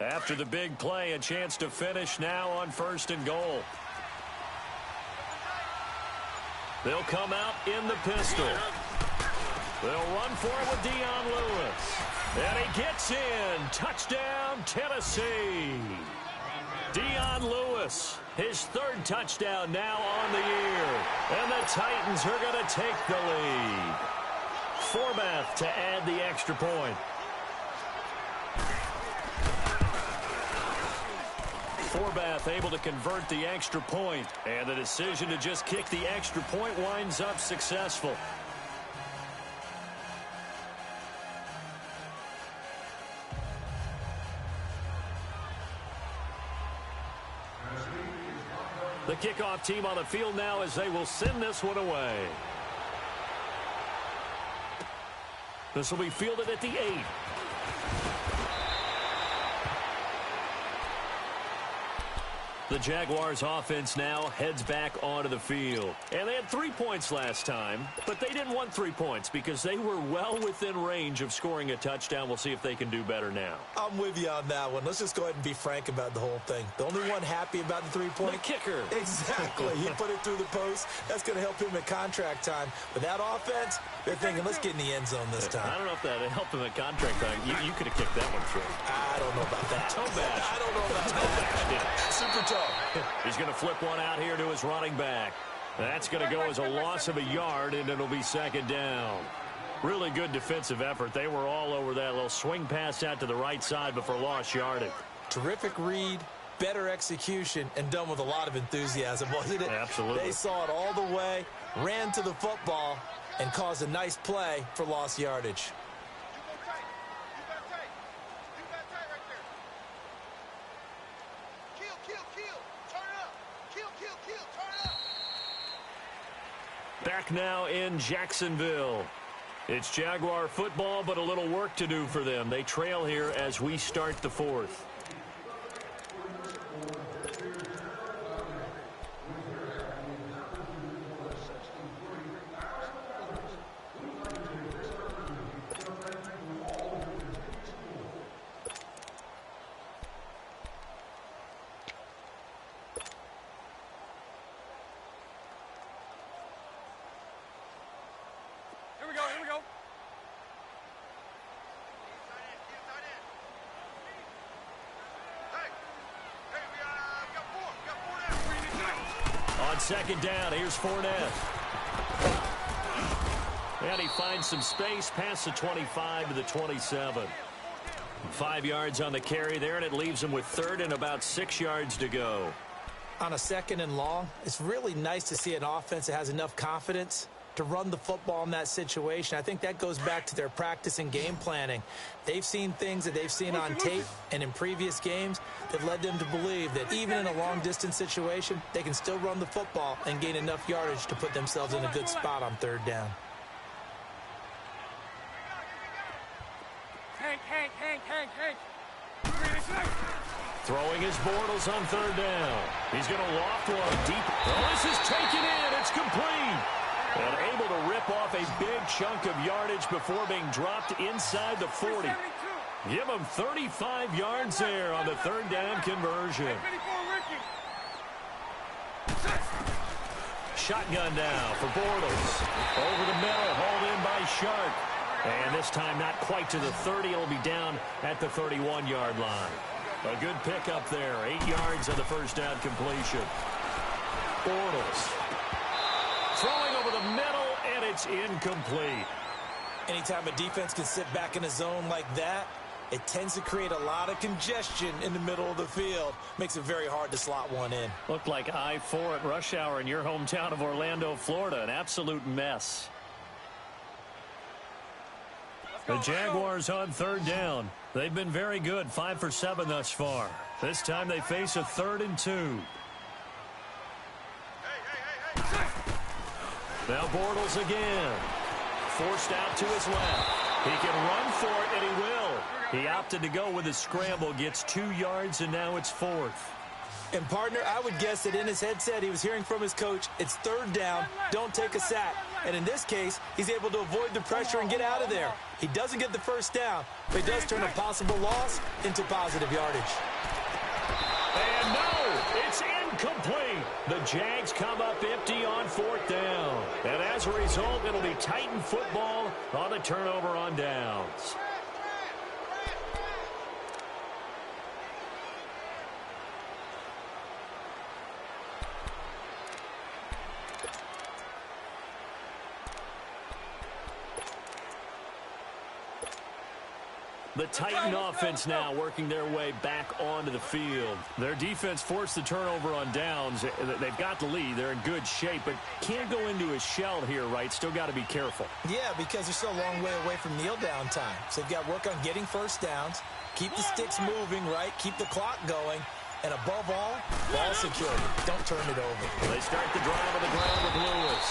After the big play, a chance to finish now on 1st and goal. They'll come out in the pistol. They'll run for it with Dion Lewis. And he gets in. Touchdown, Tennessee. Dion Lewis, his 3rd touchdown now on the year. And the Titans are going to take the lead. Forbath to add the extra point. Forbath able to convert the extra point, and the decision to just kick the extra point winds up successful. The kickoff team on the field now as they will send this one away. This will be fielded at the 8. The Jaguars offense now heads back onto the field. And they had 3 points last time, but they didn't want 3 points because they were well within range of scoring a touchdown. We'll see if they can do better now. I'm with you on that one. Let's just go ahead and be frank about the whole thing. The only one happy about the 3-point? The kicker. Exactly. He put it through the post. That's going to help him at contract time. But that offense, they're thinking, let's get in the end zone this time. I don't know if that helped him at contract time. You could have kicked that one through. I don't know about that. Toe bash. I don't know about that. Yeah. Super toe. He's going to flip one out here to his running back. That's going to go as a loss of a yard, and it'll be 2nd down. Really good defensive effort. They were all over that little swing pass out to the right side before lost yardage. Terrific read, better execution, and done with a lot of enthusiasm, wasn't it? Absolutely. They saw it all the way, ran to the football, and caused a nice play for lost yardage. Back now in Jacksonville. It's Jaguar football, but a little work to do for them. They trail here as we start the 4th. Here we go. On 2nd down, here's Fournette. And he finds some space past the 25 to the 27. 5 yards on the carry there, and it leaves him with 3rd and about 6 yards to go. On a 2nd and long, it's really nice to see an offense that has enough confidence to run the football in that situation. I think that goes back to their practice and game planning. They've seen things that they've seen on tape and in previous games that led them to believe that even in a long-distance situation, they can still run the football and gain enough yardage to put themselves in a good spot on 3rd down. Hank. Throwing his Bortles on 3rd down. He's going to loft one deep. Oh, this is taken in. It's complete. And able to rip off a big chunk of yardage before being dropped inside the 40. Give him 35 yards there on the 3rd down conversion. Shotgun now for Bortles. Over the middle, hauled in by Sharp. And this time not quite to the 30. It'll be down at the 31-yard line. A good pickup there. 8 yards on the 1st down completion. Bortles. Throwing over the middle, and it's incomplete. Anytime a defense can sit back in a zone like that, it tends to create a lot of congestion in the middle of the field. Makes it very hard to slot one in. Looked like I-4 at rush hour in your hometown of Orlando, Florida. An absolute mess. The Jaguars on 3rd down. They've been very good, 5 for 7 thus far. This time they face a 3rd and 2. Now Bortles again. Forced out to his left. He can run for it, and he will. He opted to go with a scramble, gets 2 yards, and now it's 4th. And, partner, I would guess that in his headset he was hearing from his coach, it's 3rd down, don't take a sack. And in this case, he's able to avoid the pressure and get out of there. He doesn't get the first down, but he does turn a possible loss into positive yardage. And no, it's incomplete. The Jags come up empty on 4th down. And as a result, it'll be Titan football on a turnover on downs. The Titan offense now working their way back onto the field. Their defense forced the turnover on downs. They've got the lead. They're in good shape, but can't go into a shell here, right? Still got to be careful. Yeah, because they're still a long way away from kneel down time. So they've got to work on getting first downs, keep the sticks moving, right? Keep the clock going. And above all, ball security. Don't turn it over. They start the drive on the ground with Lewis.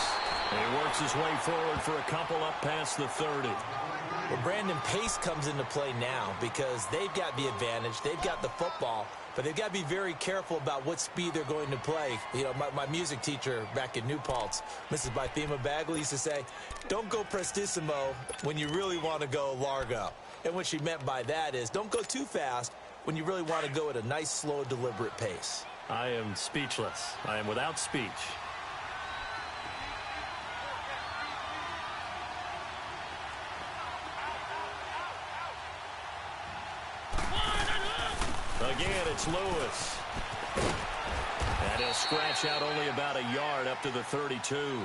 And he works his way forward for a couple up past the 30. Well, Brandon, pace comes into play now because they've got the advantage. They've got the football, but they've got to be very careful about what speed they're going to play. You know, my music teacher back in New Paltz, Mrs. Bythema Bagley, used to say, don't go prestissimo when you really want to go largo. And what she meant by that is don't go too fast when you really want to go at a nice, slow, deliberate pace. I am speechless. I am without speech. Again, it's Lewis. And he'll scratch out only about a yard up to the 32.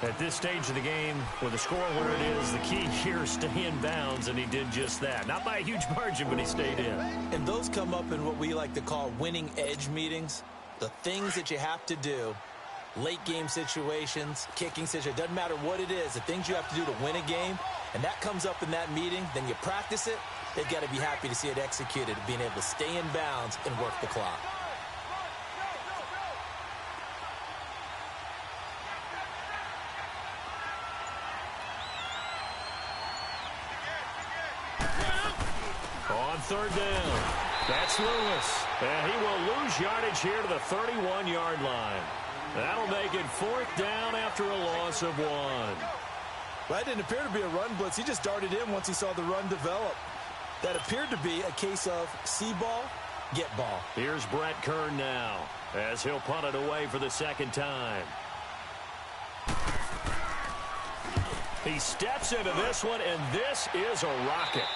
At this stage of the game, with the score where it is, the key here is stay in bounds, and he did just that. Not by a huge margin, but he stayed in. And those come up in what we like to call winning edge meetings. The things that you have to do, late game situations, kicking situations, doesn't matter what it is, the things you have to do to win a game, and that comes up in that meeting, then you practice it. They've got to be happy to see it executed, being able to stay in bounds and work the clock. On 3rd down, that's Lewis. And he will lose yardage here to the 31-yard line. That'll make it 4th down after a loss of 1. Well, that didn't appear to be a run blitz. He just darted in once he saw the run develop. That appeared to be a case of see ball, get ball. Here's Brett Kern now as he'll punt it away for the 2nd time. He steps into this one, and this is a rocket.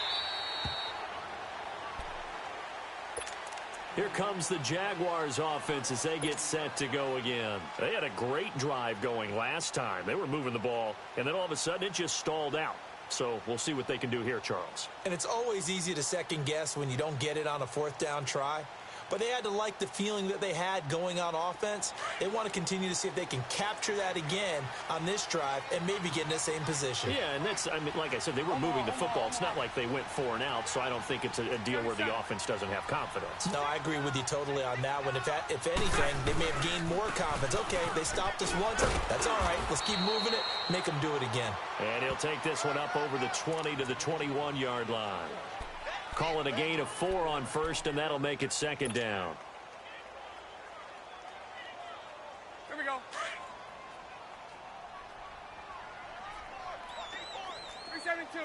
Here comes the Jaguars offense as they get set to go again. They had a great drive going last time. They were moving the ball, and then all of a sudden it just stalled out. So we'll see what they can do here, Charles. And it's always easy to second guess when you don't get it on a 4th down try. But they had to like the feeling that they had going on offense. They want to continue to see if they can capture that again on this drive and maybe get in the same position. Yeah, and that's, I mean, like I said, they were moving the football. It's not like they went 4 and out, so I don't think it's a deal where the offense doesn't have confidence. No, I agree with you totally on that one. If anything, they may have gained more confidence. Okay, they stopped us once. That's all right. Let's keep moving it. Make them do it again. And he'll take this one up over the 20 to the 21-yard line. Call it a gain of 4 on 1st, and that'll make it 2nd down. Here we go. 372.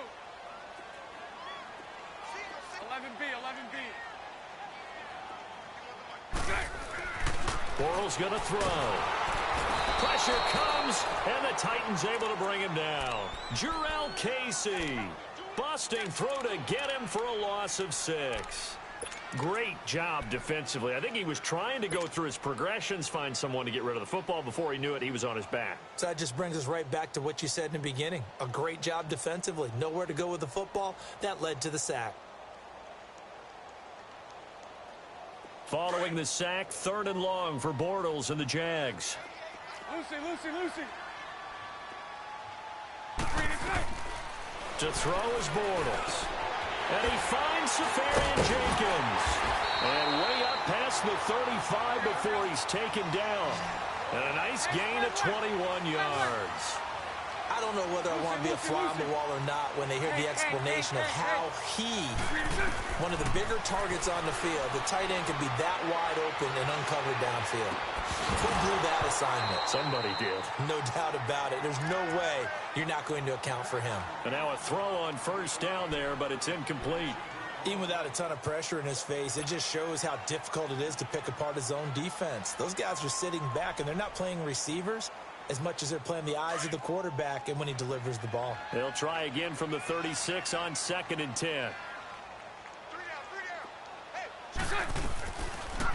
11B, 11B. Borrell's going to throw. Pressure comes, and the Titans able to bring him down. Jarrell Casey. Busting throw to get him for a loss of 6. Great job defensively. I think he was trying to go through his progressions, find someone to get rid of the football. Before he knew it, he was on his back. So that just brings us right back to what you said in the beginning. A great job defensively. Nowhere to go with the football. That led to the sack. Following the sack, 3rd and long for Bortles and the Jags. Lucy. To throw is Bortles. And he finds Safarian Jenkins. And way up past the 35 before he's taken down. And a nice gain of 21 yards. I don't know whether I want to be a fly on the wall or not when they hear the explanation of how he, one of the bigger targets on the field, the tight end, can be that wide open and uncovered downfield. Who blew that assignment? Somebody did. No doubt about it. There's no way you're not going to account for him. And now a throw on first down there, but it's incomplete. Even without a ton of pressure in his face, it just shows how difficult it is to pick apart his own defense. Those guys are sitting back, and they're not playing receivers as much as they're playing the eyes of the quarterback and when he delivers the ball. They'll try again from the 36 on 2nd and 10.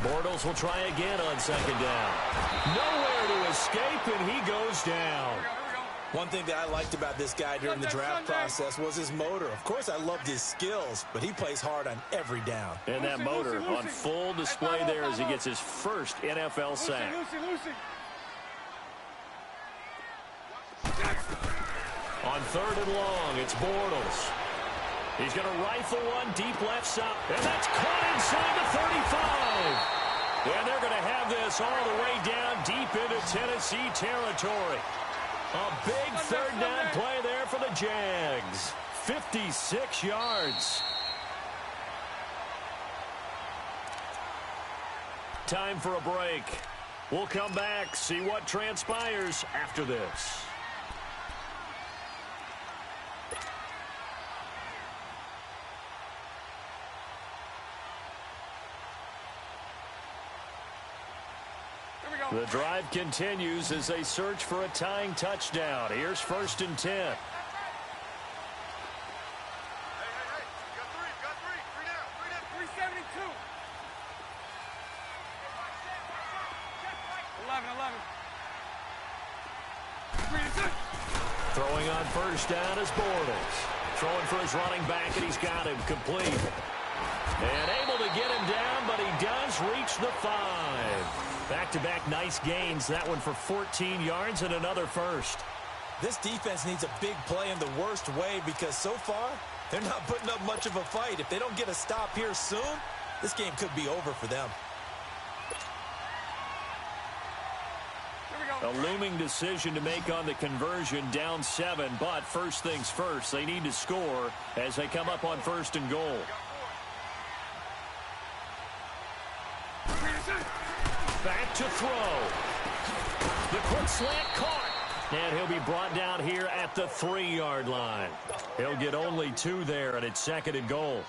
Bortles will try again on 2nd down. Nowhere to escape, and he goes down. One thing that I liked about this guy during the draft process was his motor. Of course, I loved his skills, but he plays hard on every down. And that motor on full display there as he gets his first NFL sack. On 3rd and long, it's Bortles. He's going to rifle one deep left side, and that's caught inside the 35. And they're going to have this all the way down deep into Tennessee territory. A big 3rd down play there for the Jags. 56 yards. Time for a break. We'll come back, see what transpires after this. The drive continues as they search for a tying touchdown. Here's 1st and 10. Hey, got three. Three down. 372. 11. Throwing on 1st down is Bortles. Throwing for his running back, and he's got him complete. And able to get him down, but he does reach the 5. Back-to-back nice gains. That one for 14 yards and another first. This defense needs a big play in the worst way because so far, they're not putting up much of a fight. If they don't get a stop here soon, this game could be over for them. A looming decision to make on the conversion, down 7, but first things first, they need to score as they come up on 1st and goal. Back to throw. The quick slant caught. And he'll be brought down here at the 3-yard line. He'll get only 2 there, and it's 2nd and goal.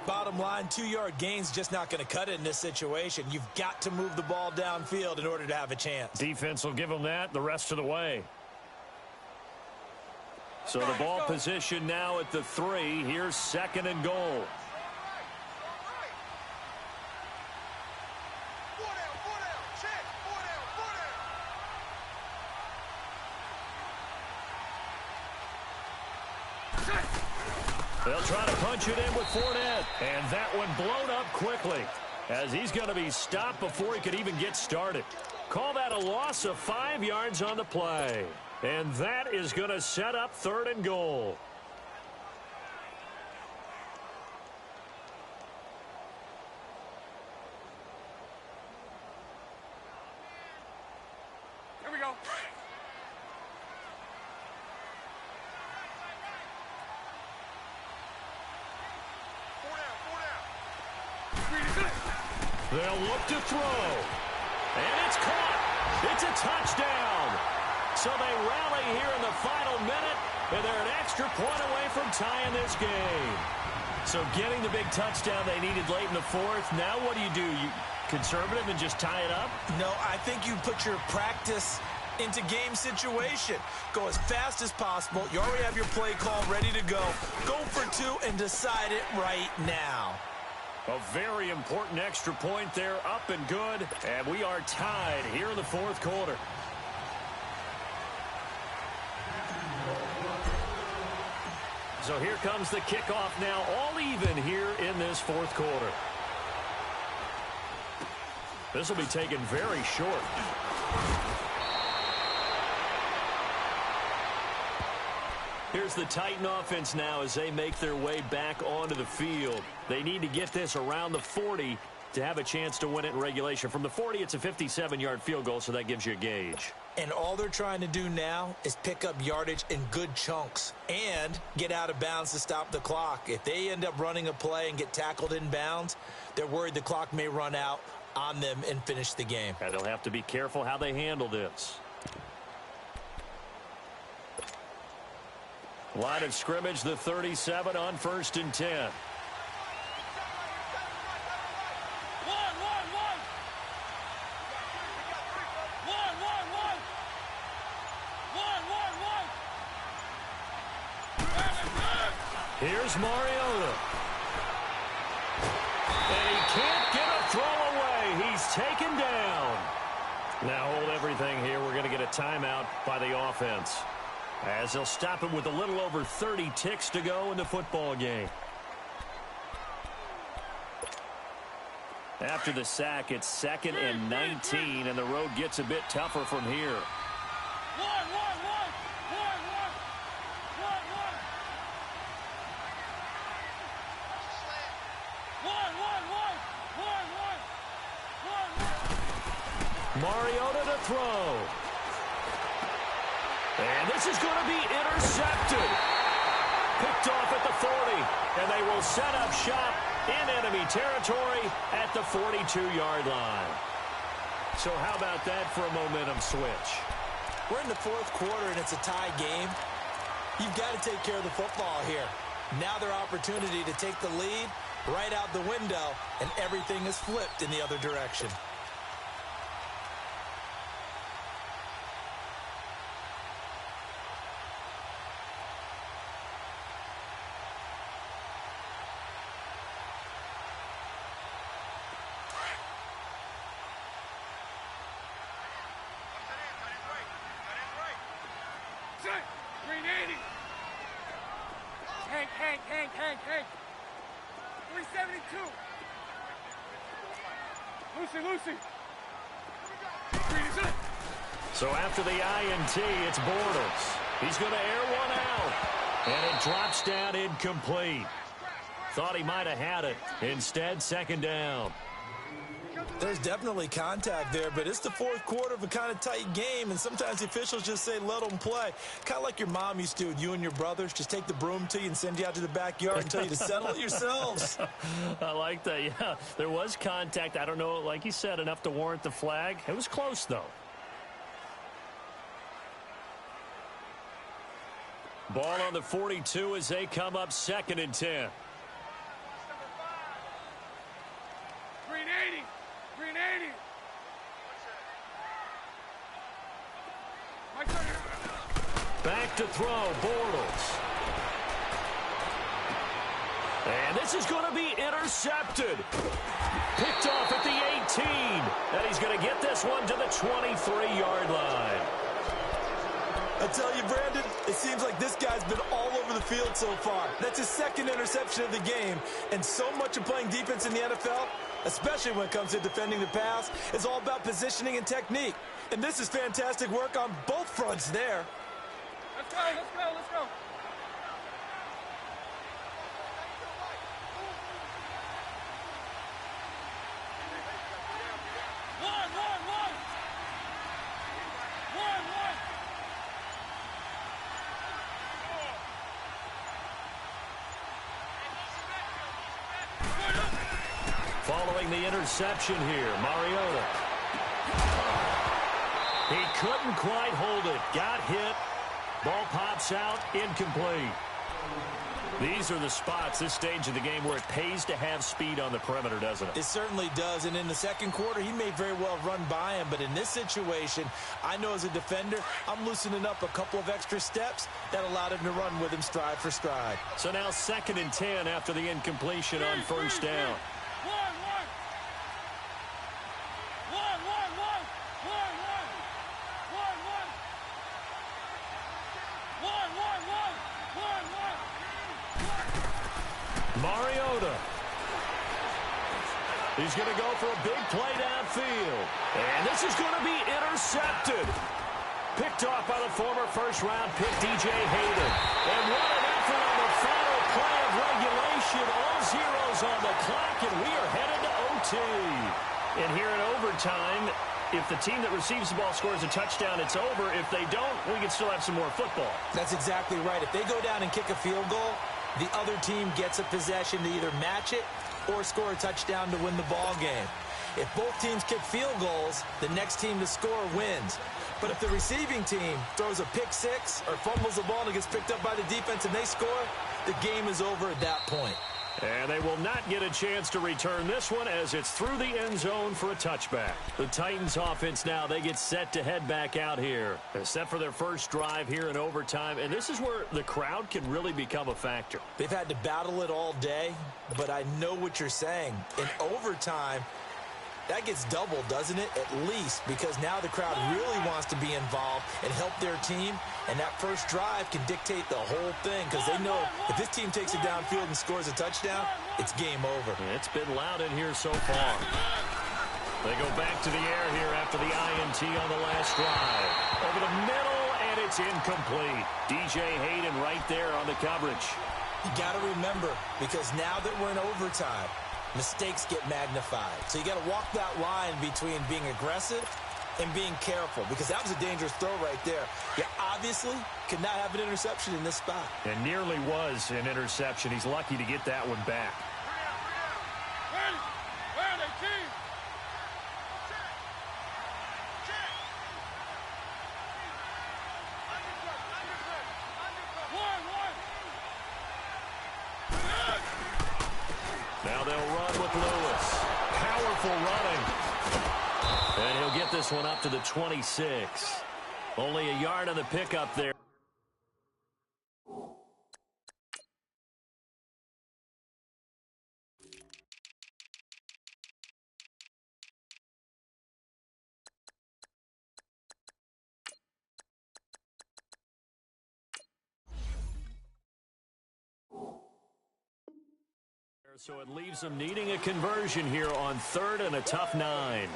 Bottom line, 2-yard gain's just not going to cut it in this situation. You've got to move the ball downfield in order to have a chance. Defense will give them that the rest of the way. So the ball position now at the 3. Here's 2nd and goal. They'll try to punch it in with Fournette. And that one blown up quickly as he's going to be stopped before he could even get started. Call that a loss of 5 yards on the play. And that is going to set up 3rd and goal. Here we go. They'll look to throw. And it's caught. It's a touchdown. So they rally here in the final minute, and they're an extra point away from tying this game. So getting the big touchdown they needed late in the 4th. Now what do? You conservative and just tie it up? No, I think you put your practice into game situation. Go as fast as possible. You already have your play call ready to go. Go for 2 and decide it right now. A very important extra point there, up and good. And we are tied here in the 4th quarter. So here comes the kickoff now, all even here in this 4th quarter. This will be taken very short. Here's the Titan offense now as they make their way back onto the field. They need to get this around the 40 to have a chance to win it in regulation. From the 40, it's a 57-yard field goal, so that gives you a gauge. And all they're trying to do now is pick up yardage in good chunks and get out of bounds to stop the clock. If they end up running a play and get tackled in bounds, they're worried the clock may run out on them and finish the game. And they'll have to be careful how they handle this. Line of scrimmage, the 37 on 1st and 10. Here's Mariota. And he can't get a throw away. He's taken down. Now hold everything here. We're going to get a timeout by the offense, as they'll stop it with a little over 30 ticks to go in the football game. After the sack, it's 2nd and 19, and the road gets a bit tougher from here. Mariota to throw. And this is going to be intercepted. Picked off at the 40. And they will set up shop in enemy territory at the 42-yard line. So how about that for a momentum switch? We're in the 4th quarter, and it's a tie game. You've got to take care of the football here. Now their opportunity to take the lead right out the window, and everything is flipped in the other direction. Hank. 372. Lucy. So after the INT, it's Bortles. He's going to air one out. And it drops down incomplete. Thought he might have had it. Instead, 2nd down. There's definitely contact there, but it's the 4th quarter of a kind of tight game, and sometimes the officials just say let them play. Kind of like your mom used to with you and your brothers. Just take the broom to you and send you out to the backyard and tell you to settle it yourselves. I like that, yeah. There was contact. I don't know, like you said, enough to warrant the flag. It was close, though. Ball on the 42 as they come up 2nd and 10. 380. Back to throw, Bortles. And this is going to be intercepted. Picked off at the 18. And he's going to get this one to the 23-yard line. I tell you, Brandon, it seems like this guy's been all over the field so far. That's his 2nd interception of the game. And so much of playing defense in the NFL, especially when it comes to defending the pass, is all about positioning and technique. And this is fantastic work on both fronts there. Let's go. Following the interception here, Mariota. He couldn't quite hold it. Got hit. Ball pops out. Incomplete. These are the spots, this stage of the game, where it pays to have speed on the perimeter, doesn't it? It certainly does. And in the 2nd quarter, he may very well run by him. But in this situation, I know as a defender, I'm loosening up a couple of extra steps that allowed him to run with him stride for stride. So now 2nd and 10 after the incompletion on 1st down. Mariota. He's going to go for a big play downfield. And this is going to be intercepted. Picked off by the former first-round pick, DJ Hayden. And what an effort on the final play of regulation. All zeros on the clock, and we are headed to OT. And here in overtime, If the team that receives the ball scores a touchdown, it's over. If they don't, we can still have some more football. That's exactly right. If they go down and kick a field goal, the other team gets a possession to either match it or score a touchdown to win the ball game. If both teams kick field goals, the next team to score wins. But if the receiving team throws a pick six or fumbles the ball and it gets picked up by the defense and they score, the game is over at that point. And they will not get a chance to return this one as it's through the end zone for a touchback. The Titans offense now, they get set to head back out here. They're set for their first drive here in overtime, and this is where the crowd can really become a factor. They've had to battle it all day, but I know what you're saying. In overtime, that gets doubled, doesn't it? At least, because now the crowd really wants to be involved and help their team, and that first drive can dictate the whole thing because they know if this team takes it downfield and scores a touchdown, it's game over. It's been loud in here so far. They go back to the air here after the INT on the last drive. Over the middle, and it's incomplete. DJ Hayden right there on the coverage. You got to remember, because now that we're in overtime, mistakes get magnified. So you got to walk that line between being aggressive and being careful, because that was a dangerous throw right there. You obviously could not have an interception in this spot. And nearly was an interception. He's lucky to get that one back. Now they'll run with Lewis. Powerful running. And he'll get this one up to the 26. Only a yard on the pickup there. So it leaves them needing a conversion here on 3rd and a tough 9.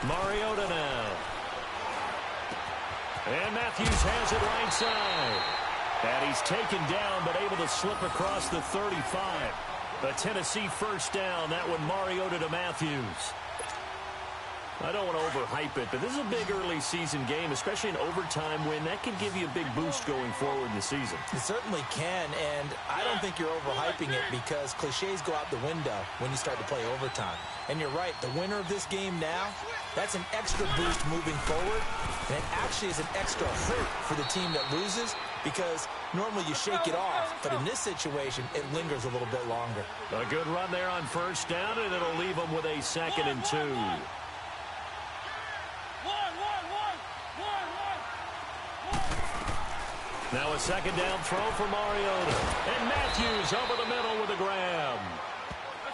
Mariota now. And Matthews has it right side. And he's taken down but able to slip across the 35. A Tennessee first down. That one Mariota to Matthews. I don't want to overhype it, but this is a big early season game, especially an overtime win. That can give you a big boost going forward in the season. It certainly can, and I don't think you're overhyping it because cliches go out the window when you start to play overtime. And you're right, the winner of this game now, that's an extra boost moving forward, and it actually is an extra hurt for the team that loses because normally you shake it off, but in this situation, it lingers a little bit longer. A good run there on first down, and it'll leave them with a 2nd and 2. Now a 2nd down throw for Mariota. And Matthews over the middle with a grab.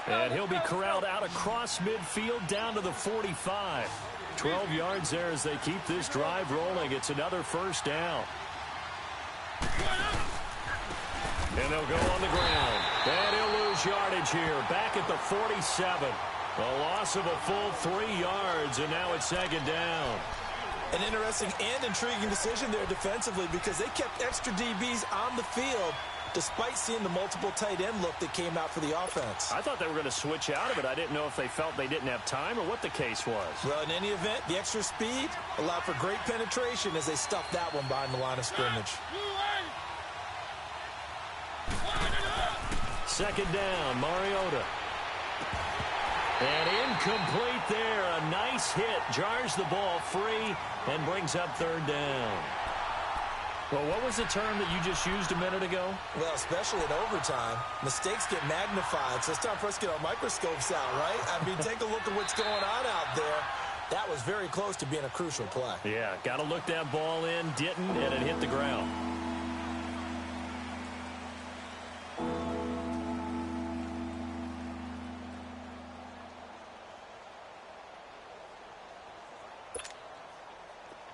And he'll be corralled out across midfield down to the 45. 12 yards there as they keep this drive rolling. It's another first down. And they'll go on the ground. And he'll lose yardage here. Back at the 47. A loss of a full 3 yards, and now it's 2nd down. An interesting and intriguing decision there defensively because they kept extra DBs on the field despite seeing the multiple tight end look that came out for the offense. I thought they were going to switch out of it. I didn't know if they felt they didn't have time or what the case was. Well, in any event, the extra speed allowed for great penetration as they stuffed that one behind the line of scrimmage. 2nd down, Mariota. And incomplete there. A nice hit. Jars the ball free and brings up 3rd down. Well, what was the term that you just used a minute ago? Well, especially in overtime, mistakes get magnified. So it's time for us to get our microscopes out, right? I mean, take a look at what's going on out there. That was very close to being a crucial play. Yeah, got to look that ball in. Didn't, and it hit the ground.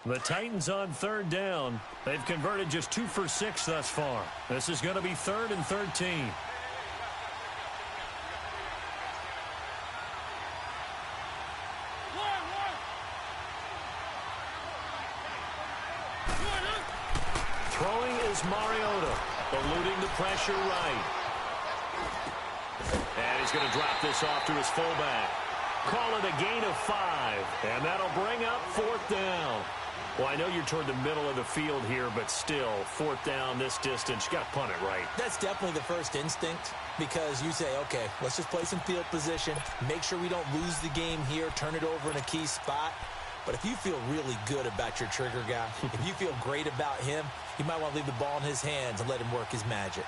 The Titans on third down. They've converted just 2 for 6 thus far. This is going to be 3rd and 13. Throwing is Mariota, eluding the pressure right. And he's going to drop this off to his fullback. Call it a gain of 5, and that'll bring up 4th down. Well, I know you're toward the middle of the field here, but still, 4th down this distance, you got to punt it right. That's definitely the first instinct, because you say, okay, let's just play some field position, make sure we don't lose the game here, turn it over in a key spot. But if you feel really good about your trigger guy, if you feel great about him, you might want to leave the ball in his hands and let him work his magic.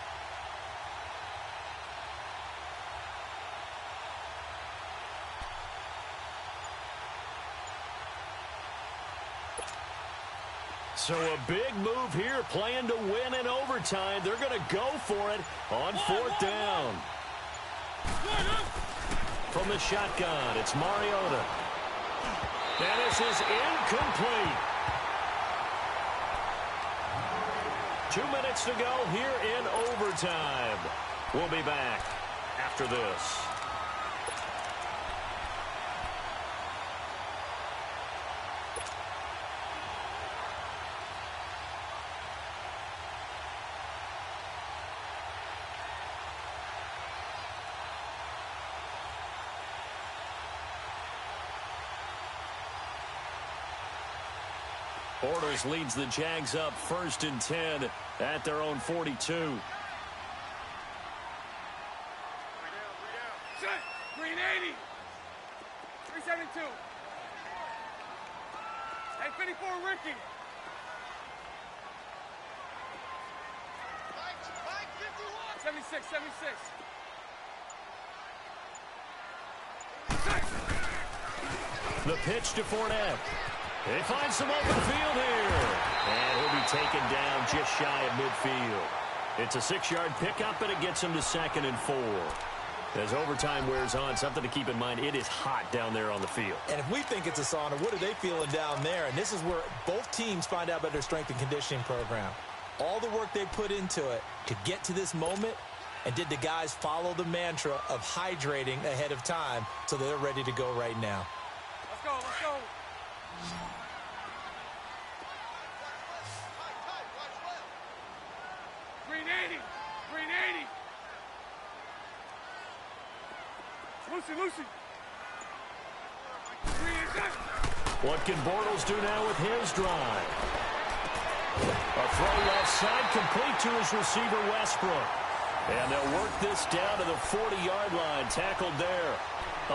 So a big move here, playing to win in overtime. They're going to go for it on 4th down. From the shotgun, it's Mariota. And this is incomplete. 2 minutes to go here in overtime. We'll be back after this. Bortles leads the Jags up 1st and 10 at their own 42. 3 down. Set. Green 80. 372. Hey, 54, Ricky. Mike, 51. 76, 76. The pitch to Fournette. They find some open field here. And he'll be taken down just shy of midfield. It's a 6-yard pickup, and it gets him to 2nd and 4. As overtime wears on, something to keep in mind, it is hot down there on the field. And if we think it's a sauna, what are they feeling down there? And this is where both teams find out about their strength and conditioning program. All the work they put into it to get to this moment, and did the guys follow the mantra of hydrating ahead of time so they're ready to go right now? Let's go, let's go. Green 80. Green 80. Lucy. Green inside. What can Bortles do now with his drive? A throw left side, complete to his receiver, Westbrook. And they'll work this down to the 40-yard line, tackled there.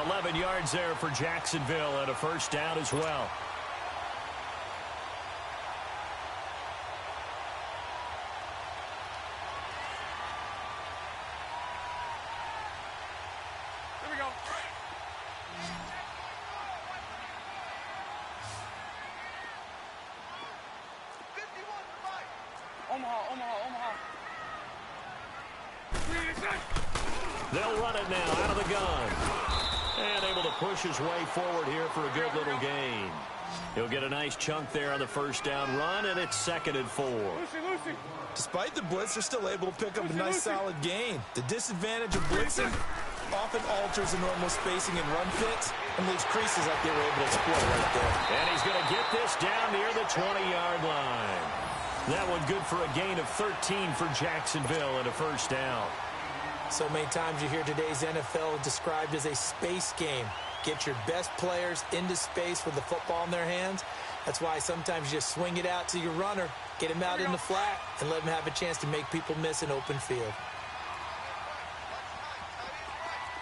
11 yards there for Jacksonville, and a 1st down as well. Here we go. Omaha. Green inside. They'll run it now out of the gun. And able to push his way forward here for a good little gain. He'll get a nice chunk there on the 1st down run, and it's 2nd and 4. Lucy. Despite the blitz, they're still able to pick up a nice solid gain. The disadvantage of blitzing often alters the normal spacing and run fits and leaves creases like they were able to exploit right there. And he's going to get this down near the 20-yard line. That one good for a gain of 13 for Jacksonville and a 1st down. So many times you hear today's NFL described as a space game. Get your best players into space with the football in their hands. That's why sometimes you just swing it out to your runner, get him out in the flat, and let him have a chance to make people miss an open field.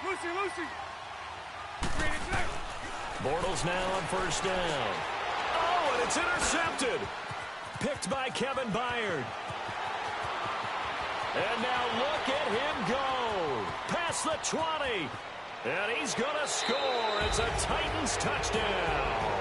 Lucy. Green inside. Bortles now on 1st down. Oh, and it's intercepted. Picked by Kevin Byard. And now look at him go. Past the 20. And he's going to score. It's a Titans touchdown.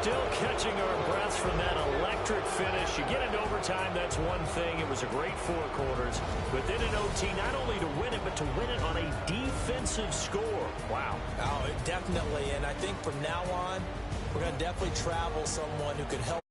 still catching our breaths from that electric finish. You get into overtime, that's one thing. It was a great 4 quarters. But then in OT, not only to win it, but to win it on a defensive score. Wow. Oh, definitely. And I think from now on, we're going to definitely travel someone who could help.